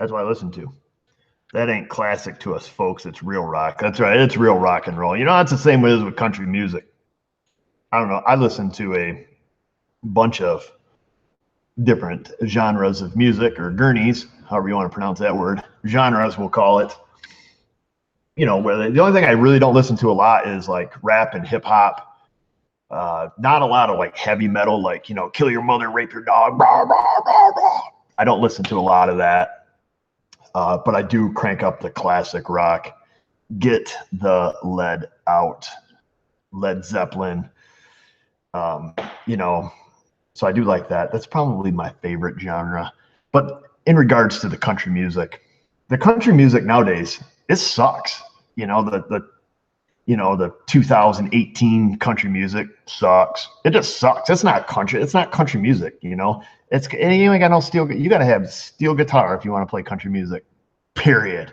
listen to. That ain't classic to us folks. It's real rock. That's right. It's real rock and roll. That's the same way as with country music. I don't know. I listen to a bunch of different genres of music, or gurneys, however you want to pronounce that word. Genres, we'll call it. Where the only thing I really don't listen to a lot is like rap and hip hop. Not a lot of like heavy metal, like, kill your mother, rape your dog. Blah, blah, blah, blah. I don't listen to a lot of that. But I do crank up the classic rock. Get the lead out. Led Zeppelin. So I do like that. That's probably my favorite genre. But in regards to the country music nowadays, it sucks. The 2018 country music sucks. It just sucks. It's not country. It's not country music. It's, and you ain't got no steel. You got to have steel guitar if you want to play country music. Period.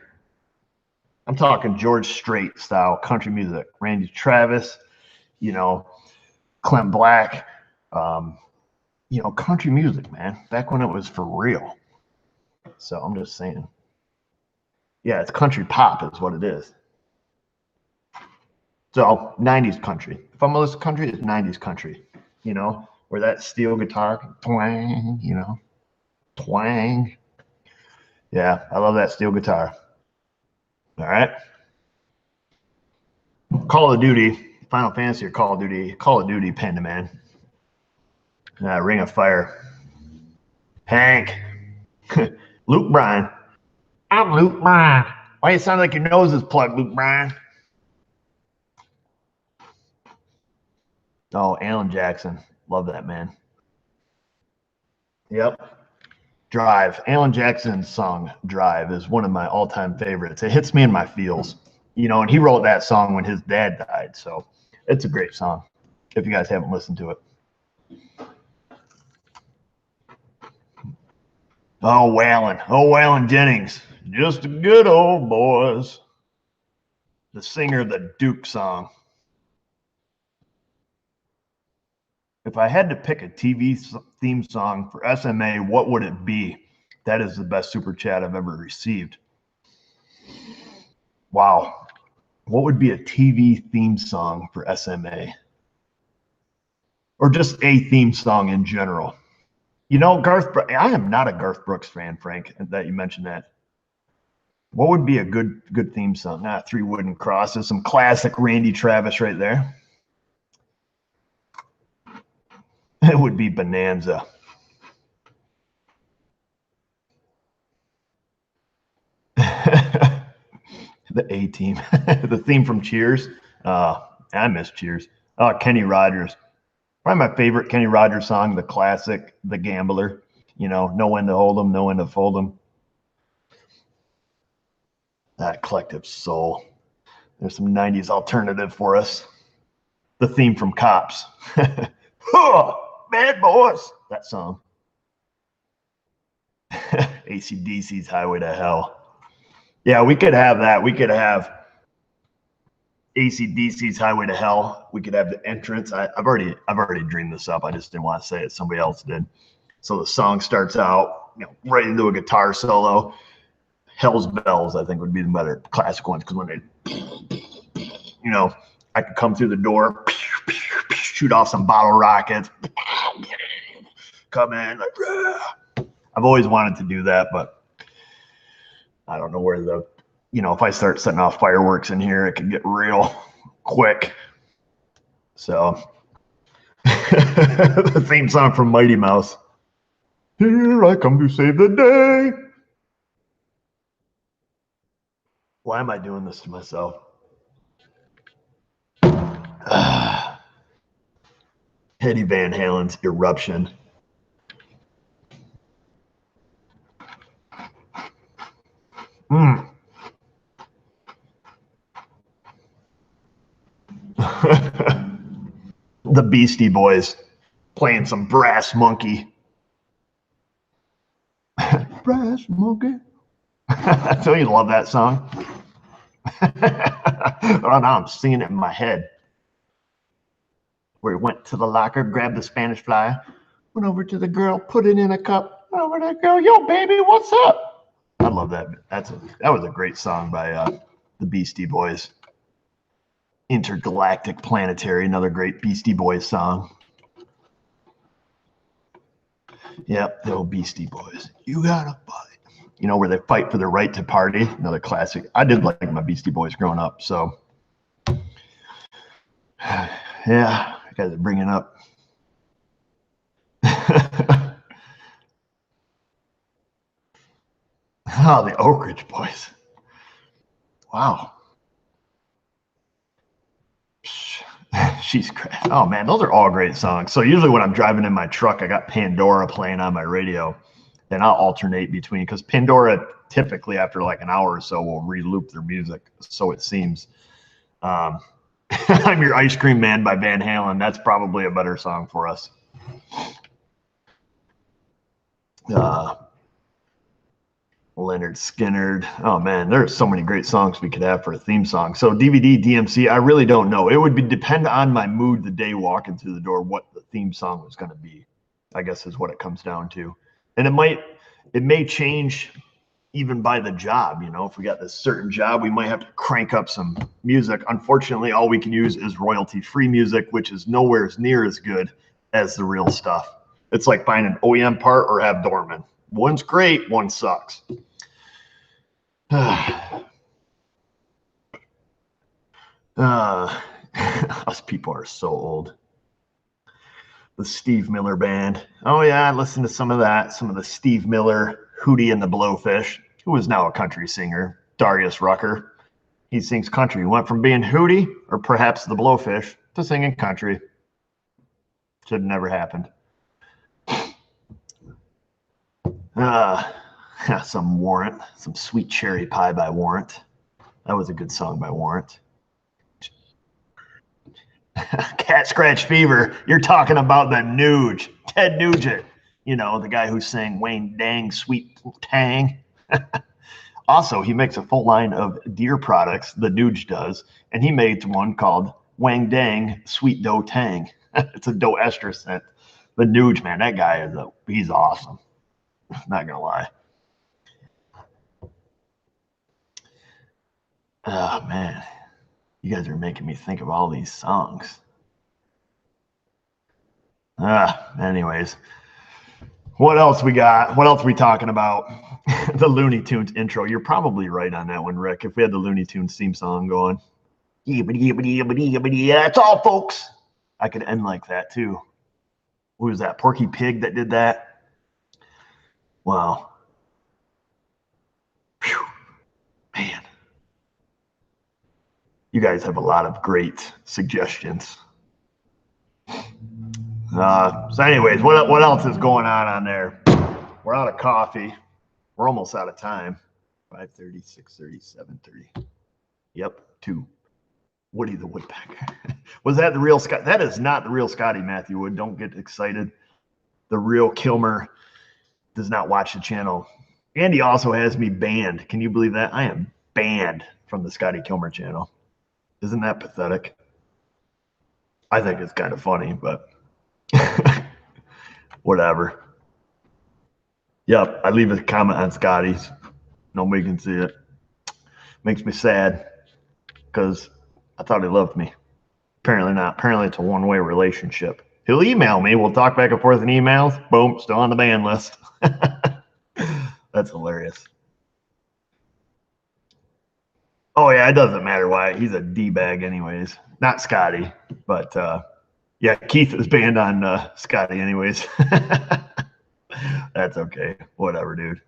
I'm talking George Strait style country music. Randy Travis, Clem Black, country music, man. Back when it was for real. So I'm just saying. Yeah, it's country pop is what it is. So 90s country. If I'm gonna listen to country, it's 90s country. Where that steel guitar, twang, twang. Yeah, I love that steel guitar. All right. Call of Duty, Final Fantasy or Call of Duty, Panda Man. Ring of Fire. Hank. Luke Bryan. I'm Luke Bryan. Why you sound like your nose is plugged, Luke Bryan? Oh, Alan Jackson. Love that man. Yep. Drive. Alan Jackson's song Drive is one of my all-time favorites. It hits me in my feels. And he wrote that song when his dad died. So it's a great song if you guys haven't listened to it. Oh, Waylon Jennings. Just a good old boys. The singer of the Duke song. If I had to pick a TV theme song for SMA, what would it be? That is the best super chat I've ever received. Wow. What would be a TV theme song for SMA? Or just a theme song in general? I am not a Garth Brooks fan, Frank, that you mentioned that. What would be a good theme song? Three Wooden Crosses, some classic Randy Travis right there. It would be Bonanza. The A-Team. The theme from Cheers. I miss Cheers. Kenny Rogers. Probably my favorite Kenny Rogers song, the classic, The Gambler. Know when to hold 'em, know when to fold 'em. That Collective Soul. There's some 90s alternative for us. The theme from Cops. Bad Boys. That song. AC/DC's Highway to Hell. Yeah, we could have that. We could have AC/DC's Highway to Hell. We could have the entrance. I've already dreamed this up. I just didn't want to say it. Somebody else did. So the song starts out, right into a guitar solo. Hell's Bells, I think, would be the better classic ones, because when they, I could come through the door, shoot off some bottle rockets, come in. I've always wanted to do that, but I don't know where if I start setting off fireworks in here, it could get real quick. So the theme song from Mighty Mouse. Here I come to save the day. Why am I doing this to myself? Eddie Van Halen's Eruption. The Beastie Boys playing some Brass Monkey. Brass Monkey. So you love that song? Oh, now I'm singing it in my head. Where he went to the locker, grabbed the Spanish fly, went over to the girl, put it in a cup. Over to the girl, yo, baby, what's up? I love that. That was a great song by the Beastie Boys. Intergalactic Planetary, another great Beastie Boys song. Yep, the old Beastie Boys. You gotta fight. You know, where they fight for their right to party. Another classic. I did like my Beastie Boys growing up, so yeah, you guys are bringing up. Oh, the Oak Ridge Boys. Wow. She's great. Oh man, those are all great songs. So usually when I'm driving in my truck, I got Pandora playing on my radio, and I'll alternate between, because Pandora typically after like an hour or so will re-loop their music, so it seems. I'm Your Ice Cream Man by Van Halen. That's probably a better song for us. Leonard Skinner. Oh man, there's so many great songs we could have for a theme song. So DVD, DMC, I really don't know. It would depend on my mood the day walking through the door what the theme song was going to be, I guess is what it comes down to. And it may change even by the job. You know, if we got this certain job, we might have to crank up some music. Unfortunately, all we can use is royalty-free music, which is nowhere near as good as the real stuff. It's like buying an OEM part or have Dorman. One's great, one sucks. Us people are so old. The Steve Miller Band. Oh yeah, I listened to some of that. Some of the Steve Miller, Hootie and the Blowfish, who is now a country singer. Darius Rucker. He sings country. He went from being Hootie, or perhaps the Blowfish, to singing country. Should have never happened. Some Warrant, some Sweet Cherry Pie by Warrant. That was a good song by Warrant. Cat Scratch Fever. You're talking about the Nuge, Ted Nugent. You know, the guy who sang Wang Dang Sweet Tang. Also, he makes a full line of deer products, the Nuge does, and he made one called Wang Dang Sweet Dough Tang. It's a dough ester scent. The Nuge, man, that guy he's awesome. Not gonna lie. Oh man, you guys are making me think of all these songs. Anyways, what else we got? What else are we talking about? The Looney Tunes intro. You're probably right on that one, Rick. If we had the Looney Tunes theme song going, that's all, folks. I could end like that too. Who was that? Porky Pig that did that? Wow. Whew. Man. You guys have a lot of great suggestions. So anyways, what else is going on there? We're out of coffee. We're almost out of time. 5:30, 6:30, 7:30. Yep, 2. Woody the Woodpecker. Was that the real Scott? That is not the real Scotty Matthew Wood. Don't get excited. The real Kilmer does not watch the channel. Andy also has me banned. Can you believe that? I am banned from the Scotty Kilmer channel. Isn't that pathetic? I think it's kind of funny, but whatever. Yep, I leave a comment on Scotty's. Nobody can see it. Makes me sad because I thought he loved me. Apparently not. Apparently it's a one-way relationship. He'll email me. We'll talk back and forth in emails. Boom, still on the ban list. That's hilarious. Oh, yeah, it doesn't matter why. He's a D-bag anyways. Not Scotty, but yeah, Keith is banned on Scotty anyways. That's okay. Whatever, dude.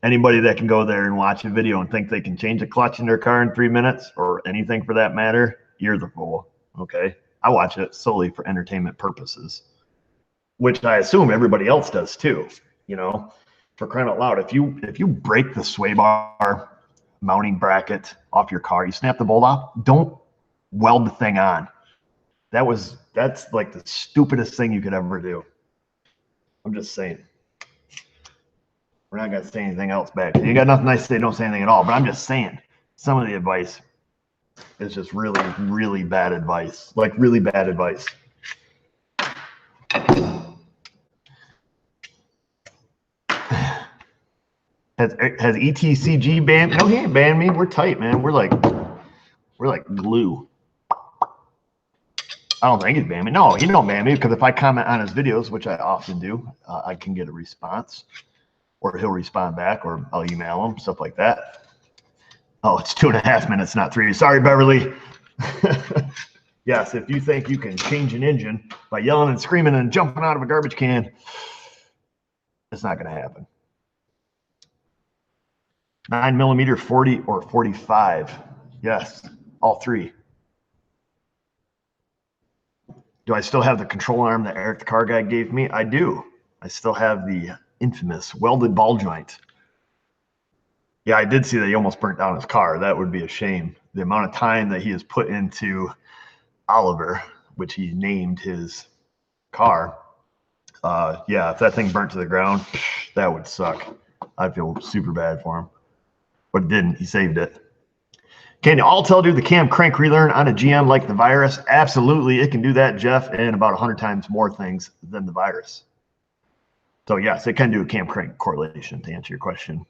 Anybody that can go there and watch a video and think they can change a clutch in their car in 3 minutes or anything for that matter, you're the fool, okay? I watch it solely for entertainment purposes, which I assume everybody else does too. You know, for crying out loud, if you break the sway bar mounting bracket off your car, you snap the bolt off, don't weld the thing on. That's like the stupidest thing you could ever do. I'm just saying. We're not gonna say anything else back. You got nothing nice to say, don't say anything at all. But I'm just saying, some of the advice is just really, really bad advice. Like really bad advice. Has ETCG banned? No, he ain't banned me. We're tight, man. We're like glue. I don't think he's banned me. No, he don't ban me because if I comment on his videos, which I often do, I can get a response, or he'll respond back, or I'll email him, stuff like that. Oh, it's 2.5 minutes, not 3. Sorry, Beverly. Yes, if you think you can change an engine by yelling and screaming and jumping out of a garbage can, it's not going to happen. 9mm, 40 or 45. Yes, all 3. Do I still have the control arm that Eric the car guy gave me? I do. I still have the infamous welded ball joint. Yeah, I did see that he almost burnt down his car. That would be a shame. The amount of time that he has put into Oliver, which he named his car. Yeah, if that thing burnt to the ground, that would suck. I feel super bad for him. But it didn't. He saved it. Can Autel do the cam crank relearn on a GM like the virus? Absolutely. It can do that, Jeff, and about 100 times more things than the virus. So, yes, it can do a cam crank correlation to answer your question.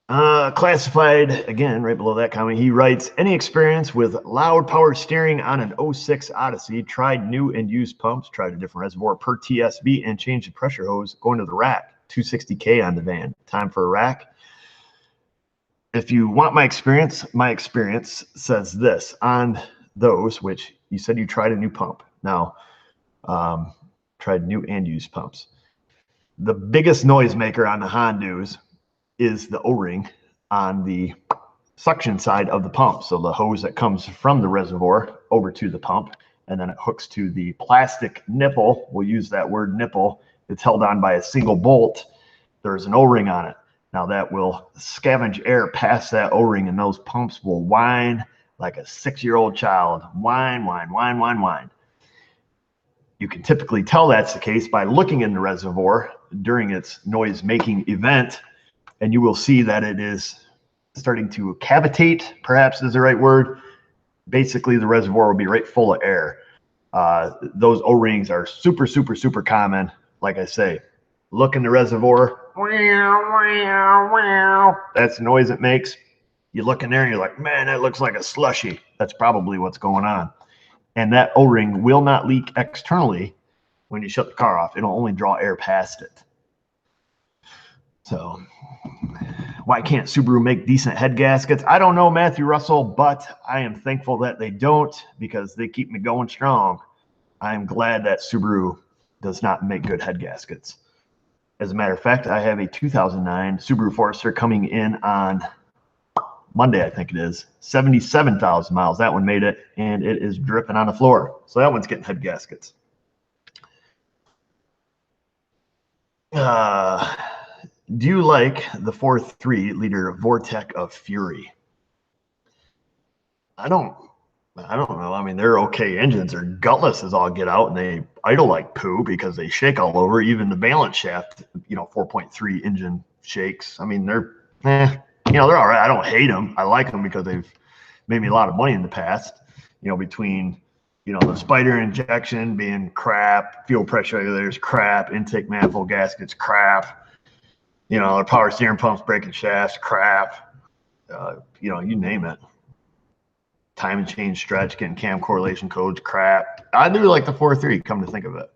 Classified, again, right below that comment, he writes, any experience with loud power steering on an 06 Odyssey, tried new and used pumps, tried a different reservoir per TSB, and changed the pressure hose going to the rack. 260K on the van. Time for a rack. If you want my experience says this on those, which you said you tried a new pump. Now, tried new and used pumps. The biggest noisemaker on the Hondas is the O-ring on the suction side of the pump. So the hose that comes from the reservoir over to the pump, and then it hooks to the plastic nipple. We'll use that word nipple. It's held on by a single bolt. There's an O-ring on it. Now that will scavenge air past that O-ring, and those pumps will whine like a 6-year-old child. Whine, whine, whine, whine, whine. You can typically tell that's the case by looking in the reservoir during its noise-making event, and you will see that it is starting to cavitate, perhaps is the right word. Basically, the reservoir will be right full of air. Those O-rings are super, super, super common. Like I say, look in the reservoir. That's the noise it makes. You look in there and you're like, man, that looks like a slushy. That's probably what's going on. And that O-ring will not leak externally when you shut the car off. It'll only draw air past it. So why can't Subaru make decent head gaskets? I don't know, Matthew Russell, but I am thankful that they don't, because they keep me going strong. I'm glad that Subaru does not make good head gaskets. As a matter of fact, I have a 2009 Subaru Forester coming in on Monday, I think it is, 77,000 miles. That one made it, and it is dripping on the floor. So that one's getting head gaskets. Do you like the 4.3-liter Vortec of Fury? I don't know. I mean, they're okay engines. They're gutless as all get out, and they idle like poo because they shake all over. Even the balance shaft, 4.3 engine shakes. I mean, they're they're all right. I don't hate them. I like them because they've made me a lot of money in the past. Between the spider injection being crap, fuel pressure regulators crap, intake manifold gaskets crap. The power steering pumps breaking shafts crap. You name it. Time and change stretch, getting cam correlation codes crap. I do like the 4.3, come to think of it.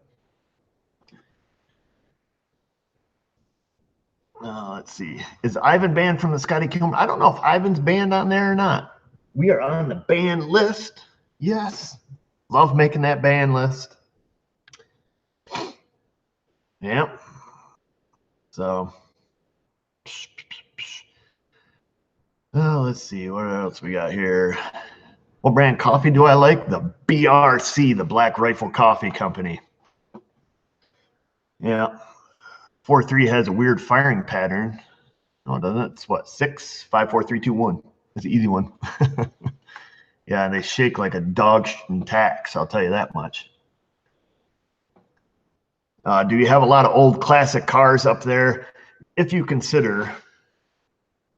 Let's see. Is Ivan banned from the Scotty Kilman? I don't know if Ivan's banned on there or not. We are on the ban list. Yes. Love making that ban list. Yep. So, let's see. What else we got here? What brand coffee do I like? The BRC, the Black Rifle Coffee Company. Yeah. 4-3 has a weird firing pattern. No, it doesn't. It's what, 6, 5, 4, 3, 2, 1. It's an easy one. Yeah, they shake like a dog in tacks, I'll tell you that much. Do you have a lot of old classic cars up there? If you consider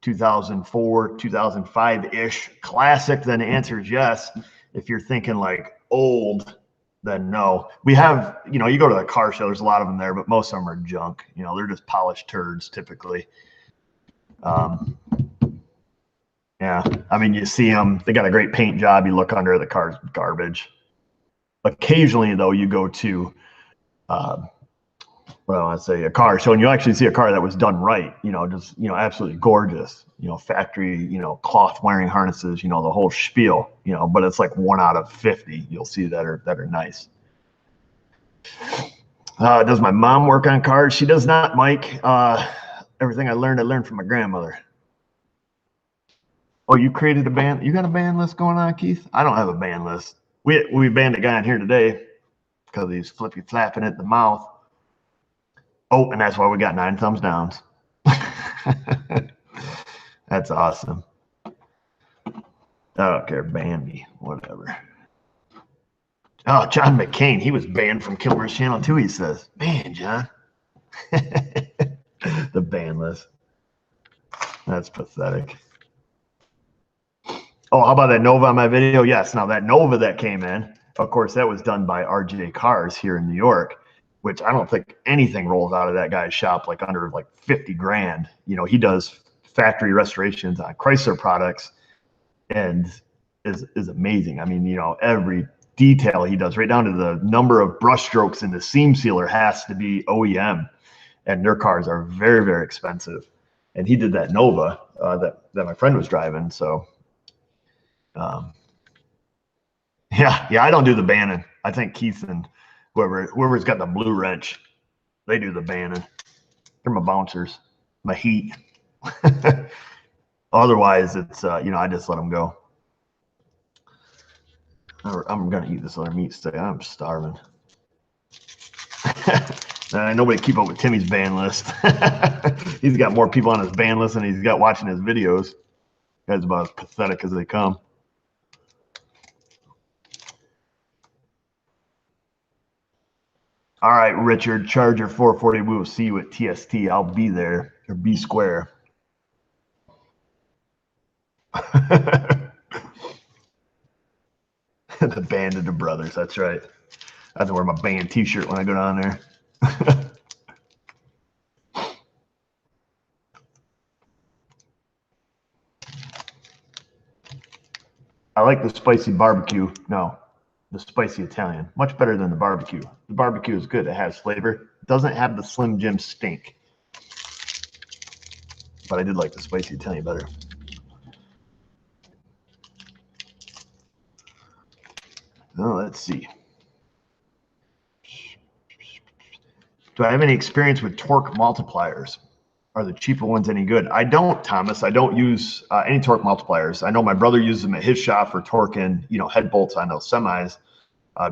2004, 2005-ish classic, then the answer is yes. If you're thinking like old, then no. We have, you know, you go to the car show, there's a lot of them there, but most of them are junk. You know, they're just polished turds typically. Yeah, I mean, you see them, they got a great paint job. You look under, the car's garbage. Occasionally, though, you go to, well, I'd say a car show, and you actually see a car that was done right, you know, just, you know, absolutely gorgeous, you know, factory, you know, cloth wiring harnesses, you know, the whole spiel, you know, but it's like 1 out of 50 you'll see that are nice. Does my mom work on cars? She does not, Mike. Everything I learned from my grandmother. Oh, you created a band? You got a band list going on, Keith? I don't have a band list. We banned a guy in here today because he's flippy flapping at the mouth. Oh, and that's why we got 9 thumbs downs. That's awesome. I don't care, ban me, whatever. Oh, John McCain, he was banned from Kilmer's channel too, he says. Man, John. The ban list. That's pathetic. Oh, how about that Nova on my video? Yes. Now that Nova that came in, of course, that was done by RJ Cars here in New York, which I don't think anything rolls out of that guy's shop like under like 50 grand. You know, he does factory restorations on Chrysler products and is amazing. I mean, you know, every detail he does, right down to the number of brush strokes in the seam sealer, has to be OEM, and their cars are very, very expensive. And he did that Nova that my friend was driving. So yeah, I don't do the banning. I think Keith and whoever's got the blue wrench, they do the banning. They're my bouncers, my heat. Otherwise, it's you know, I just let them go. I'm gonna eat this other meat steak. I'm starving. Nobody keep up with Timmy's ban list. He's got more people on his ban list than he's got watching his videos. That's about as pathetic as they come. All right, Richard, Charger 440. We will see you at TST. I'll be there, or B Square. The Band of the Brothers. That's right. I have to wear my band T-shirt when I go down there. I like the spicy barbecue. No, the spicy Italian. Much better than the barbecue. The barbecue is good. It has flavor. It doesn't have the Slim Jim stink. But I did like the spicy Italian better. Oh, let's see. Do I have any experience with torque multipliers? Are the cheaper ones any good? I don't, Thomas. I don't use any torque multipliers. I know my brother uses them at his shop for torquing, you know, head bolts on those semis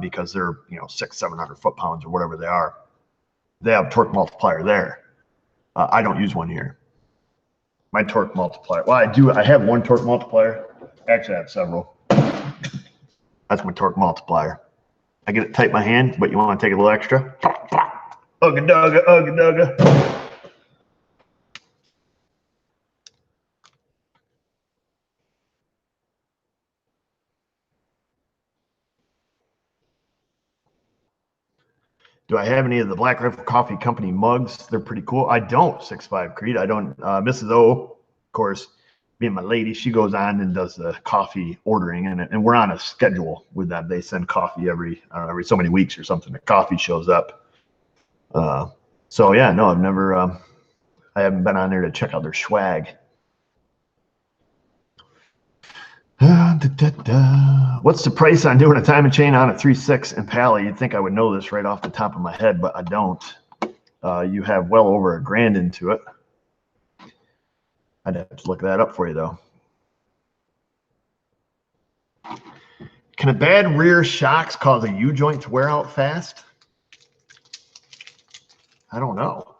because they're, you know, 600-700 foot-pounds or whatever they are. They have torque multiplier there. I don't use one here. My torque multiplier. Well, I do. I have one torque multiplier. Actually, I have several. That's my torque multiplier. I get it tight in my hand, but you want to take a little extra? Ugga dugga, ugga dugga. Do I have any of the Black Rifle Coffee Company mugs? They're pretty cool. I don't, 6'5" Creed. I don't. Mrs. O, of course, being my lady, she goes on and does the coffee ordering, and we're on a schedule with them. They send coffee every so many weeks or something. The coffee shows up. So yeah, no, I've never. I haven't been on there to check out their swag. What's the price on doing a time and chain on a 3.6 Impala? You'd think I would know this right off the top of my head, but I don't. You have well over $1,000 into it. I'd have to look that up for you, though. Can a bad rear shocks cause a U-joint to wear out fast? I don't know.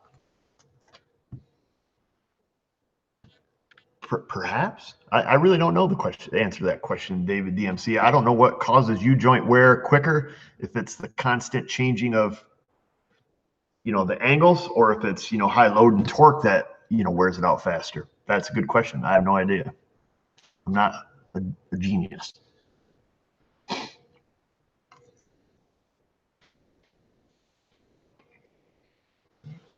Perhaps. I really don't know the answer to that question, David DMC. I don't know what causes U-joint wear quicker, if it's the constant changing of, the angles, or if it's, high load and torque that, wears it out faster. That's a good question. I have no idea. I'm not a genius.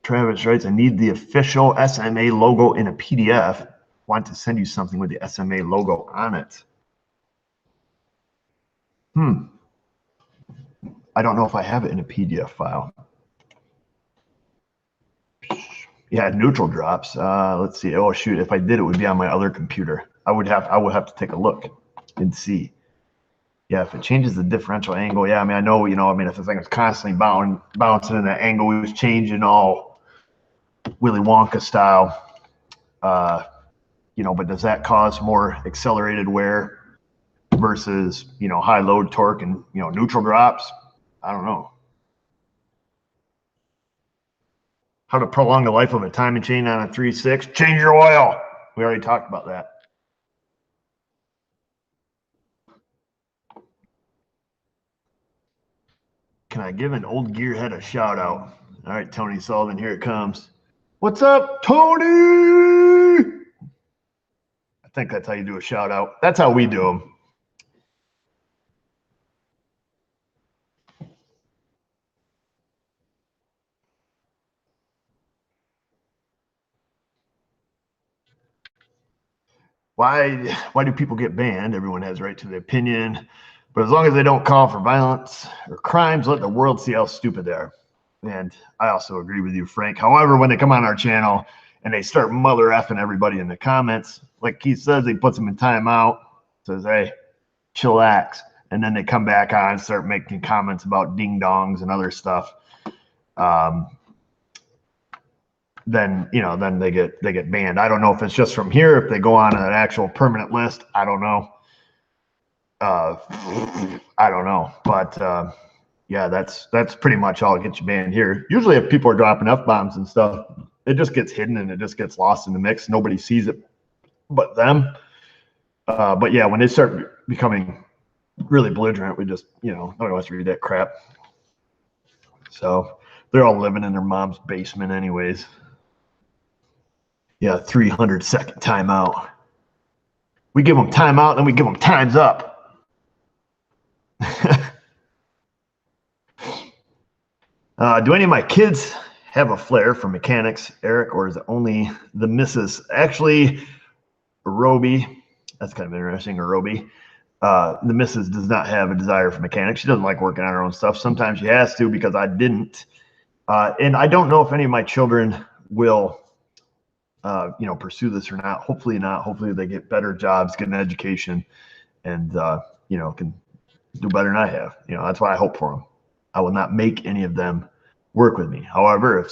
Travis writes, I need the official SMA logo in a PDF. Want to send you something with the SMA logo on it. I don't know if I have it in a PDF file. Yeah, neutral drops. Let's see. Oh shoot, if I did, it would be on my other computer. I would have to take a look and see. Yeah, if it changes the differential angle, yeah. I mean, I know, if the thing is constantly bouncing and the angle was changing all Willy Wonka style, but does that cause more accelerated wear versus, high load torque and, neutral drops? I don't know. How to prolong the life of a timing chain on a 3.6? Change your oil. We already talked about that. Can I give an old gearhead a shout out? All right, Tony Sullivan, here it comes. What's up, Tony? I think that's how you do a shout out. That's how we do them. Why do people get banned? Everyone has a right to their opinion, but as long as they don't call for violence or crimes, let the world see how stupid they are. And I also agree with you, Frank. However, when they come on our channel and they start mother effing everybody in the comments, like Keith says, he puts them in timeout, says, hey, chillax. And then they come back on and start making comments about ding dongs and other stuff. Then they get banned. I don't know if it's just from here, if they go on an actual permanent list. I don't know. But yeah, that's pretty much all that gets you banned here. Usually if people are dropping F-bombs and stuff, it just gets hidden and it just gets lost in the mix. Nobody sees it but them. But yeah, when they start becoming really belligerent, we just, nobody wants to read that crap. So they're all living in their mom's basement anyways. Yeah, 300-second timeout. We give them timeout, then we give them times up. Do any of my kids have a flair for mechanics, Eric, or is it only the missus? Actually, Roby, that's kind of interesting, Roby. The missus does not have a desire for mechanics. She doesn't like working on her own stuff. Sometimes she has to because I didn't. And I don't know if any of my children will pursue this or not. Hopefully not. Hopefully they get better jobs, get an education, and can do better than I have. That's what I hope for them. I will not make any of them work with me. However, if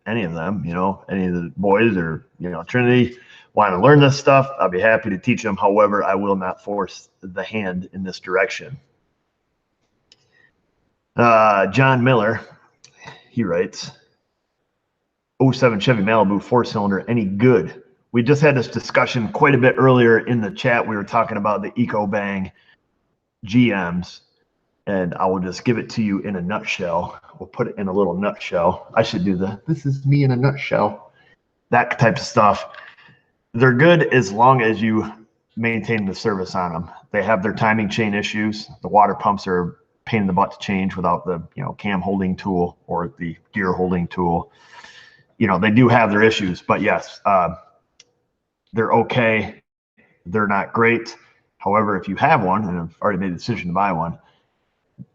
any of them, any of the boys or Trinity want to learn this stuff, I'll be happy to teach them. However, I will not force the hand in this direction. John Miller, he writes, 07 Chevy Malibu 4-cylinder, any good? We just had this discussion quite a bit earlier in the chat. We were talking about the EcoBang GMs, and I will just give it to you in a nutshell. We'll put it in a little nutshell. I should do this is me in a nutshell, that type of stuff. They're good as long as you maintain the service on them. They have their timing chain issues. The water pumps are a pain in the butt to change without the cam holding tool or the gear holding tool. They do have their issues, but yes, they're okay. They're not great. However, if you have one, and I've already made a decision to buy one,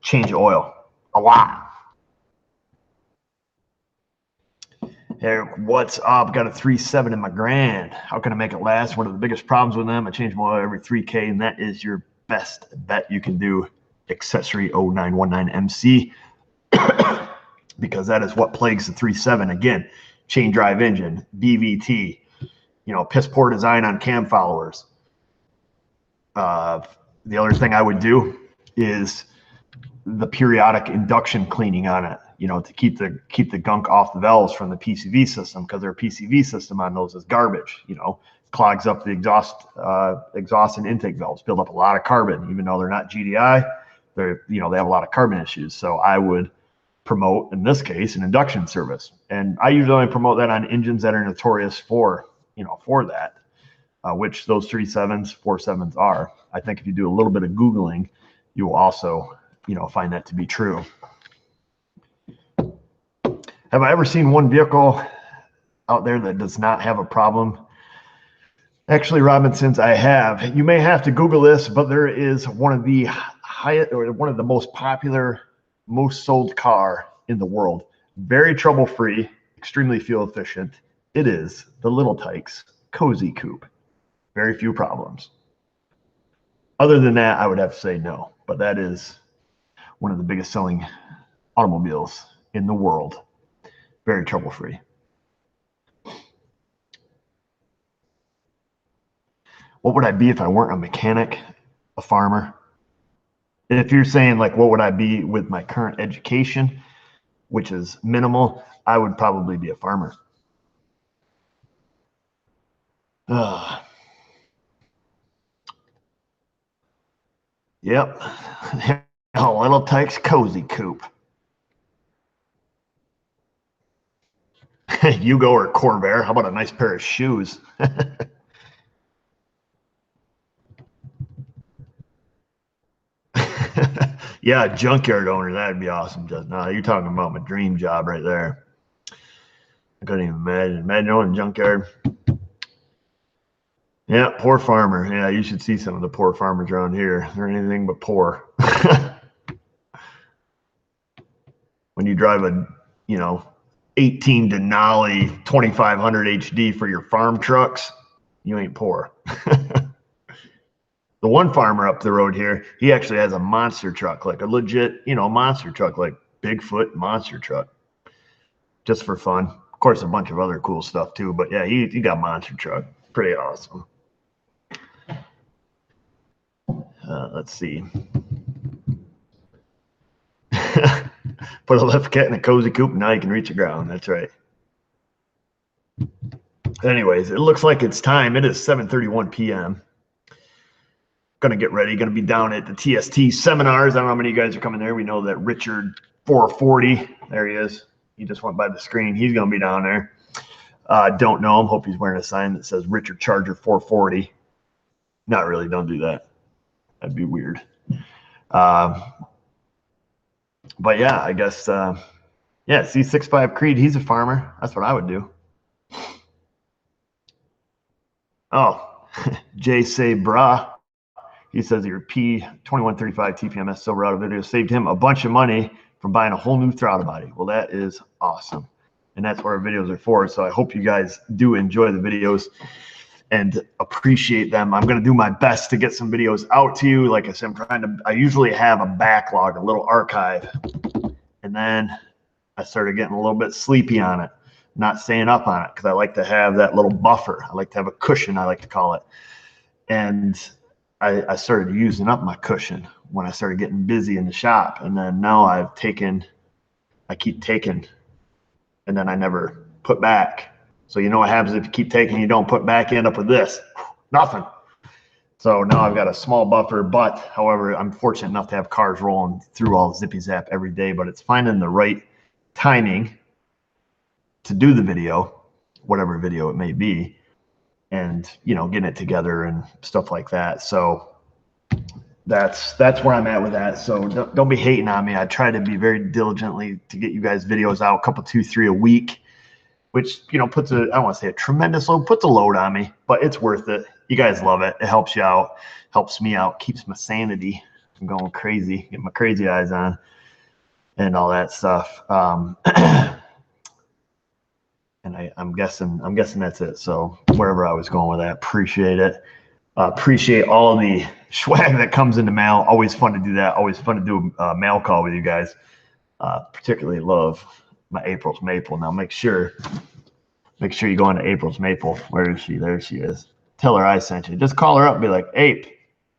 change oil a lot. Eric, what's up? Got a 3.7 in my Grand. How can I make it last? One of the biggest problems with them, I change my oil every 3K, and that is your best bet you can do. Accessory 0919MC, because that is what plagues the 3.7. Again, chain drive engine, BVT, piss poor design on cam followers, The other thing I would do is the periodic induction cleaning on it, you know, to keep the gunk off the valves from the PCV system, because their PCV system on those is garbage, you know, clogs up the exhaust and intake valves, build up a lot of carbon, even though they're not GDI, they're, you know, they have a lot of carbon issues. So I would promote, in this case, an induction service. And I usually only promote that on engines that are notorious for, you know, for that, which those 3.7s, 4.7s are. I think if you do a little bit of Googling, you will also, you know, find that to be true. Have I ever seen one vehicle out there that does not have a problem? Actually, Robinsons, I have. You may have to Google this, but there is one of the highest, or one of the most popular, most sold car in the world. Very trouble-free, extremely fuel efficient. It is the Little Tykes Cozy Coupe. Very few problems. Other than that, I would have to say no, but that is one of the biggest selling automobiles in the world. Very trouble-free. What would I be if I weren't a mechanic, a farmer? If you're saying like, what would I be with my current education, which is minimal, I would probably be a farmer. Yep. A Little Tykes Cozy Coupe. Yugo or Corvair. How about a nice pair of shoes? Yeah, junkyard owner. That'd be awesome. Just no, you're talking about my dream job right there. I couldn't even imagine owning a junkyard. Yeah, poor farmer. Yeah, you should see some of the poor farmers around here. They're anything but poor. When you drive a, you know, 18 Denali 2500 HD for your farm trucks, you ain't poor. The one farmer up the road here, he actually has a monster truck, like a legit, you know, monster truck, like Bigfoot monster truck, just for fun. Of course, a bunch of other cool stuff too, but yeah, he got monster truck. Pretty awesome. Let's see. Put a left cat in a cozy coupe, now you can reach the ground. That's right. Anyways, it looks like it's time. It is 7:31 p.m. Gonna get ready. Gonna be down at the TST seminars. I don't know how many of you guys are coming there. We know that Richard 440, there he is. He just went by the screen. He's gonna be down there. Don't know him. Hope he's wearing a sign that says Richard Charger 440. Not really. Don't do that. That'd be weird. But yeah, I guess, yeah, C65 Creed, he's a farmer. That's what I would do. Oh, Jay say brah. He says your P2135 TPMS Silverado video saved him a bunch of money from buying a whole new throttle body. Well, that is awesome. And that's what our videos are for. So I hope you guys do enjoy the videos and appreciate them. I'm going to do my best to get some videos out to you. Like I said, I usually have a backlog, a little archive. And then I started getting a little bit sleepy on it, not staying up on it, because I like to have that little buffer. I like to have a cushion, I like to call it. And I started using up my cushion when I started getting busy in the shop. And then now I keep taking, and then I never put back. So you know what happens if you keep taking, you don't put back, you end up with this, nothing. So now I've got a small buffer, but however, I'm fortunate enough to have cars rolling through all zippy zap every day, but it's finding the right timing to do the video, whatever video it may be, and, you know, getting it together and stuff like that. So that's where I'm at with that. So don't be hating on me. I try to be very diligently to get you guys videos out, a couple, 2, 3 a week, which, you know, I don't want to say a tremendous load, puts a load on me, but it's worth it. You guys love it. It helps you out, helps me out, keeps my sanity from going crazy, get my crazy eyes on and all that stuff. And I'm guessing that's it. So wherever I was going with that, appreciate it. Appreciate all the swag that comes in the mail. Always fun to do that. Always fun to do a mail call with you guys. Particularly love my April's Maple. Now make sure you go into April's Maple. Where is she? There she is. Tell her I sent you. Just call her up and be like, Ape,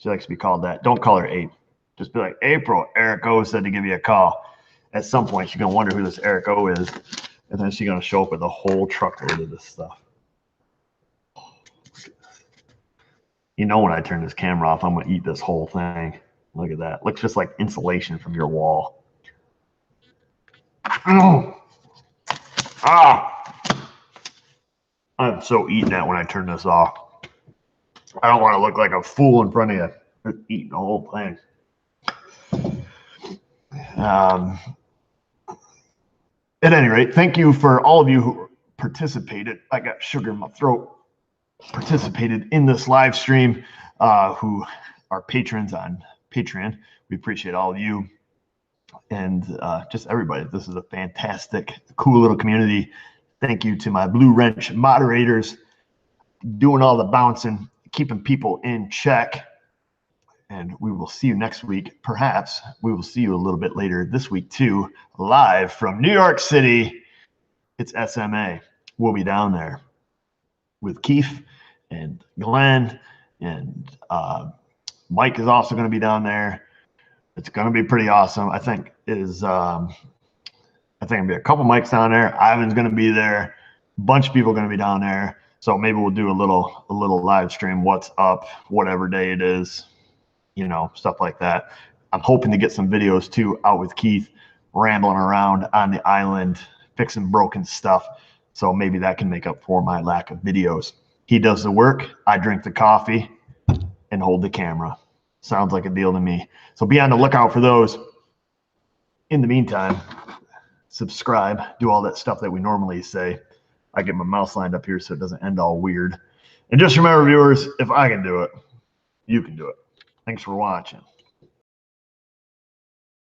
She likes to be called that. Don't call her Ape. Just be like, April, Eric O said to give you a call. At some point, she's going to wonder who this Eric O is. And then she's going to show up with a whole truckload of this stuff. You know, when I turn this camera off, I'm going to eat this whole thing. Look at that. Looks just like insulation from your wall. Oh. Ah. I'm so eating that when I turn this off. I don't want to look like a fool in front of you. I'm eating the whole thing. At any rate, thank you for all of you who participated. I got sugar in my throat. Participated in this live stream, who are patrons on Patreon. We appreciate all of you and just everybody. This is a fantastic, cool little community. Thank you to my Blue Wrench moderators doing all the bouncing, keeping people in check. And we will see you next week. Perhaps we will see you a little bit later this week too, live from New York City. It's SMA. We'll be down there with Keith and Glenn, and Mike is also going to be down there. It's going to be pretty awesome. I think there'll be a couple mics down there. Ivan's going to be there. A bunch of people are going to be down there. So maybe we'll do a little live stream. What's up? Whatever day it is, you know, stuff like that. I'm hoping to get some videos too out with Keith, rambling around on the island, fixing broken stuff. So maybe that can make up for my lack of videos. He does the work. I drink the coffee and hold the camera. Sounds like a deal to me. So be on the lookout for those. In the meantime, subscribe, do all that stuff that we normally say. I get my mouse lined up here so it doesn't end all weird. And just remember, viewers, if I can do it, you can do it. Thanks for watching.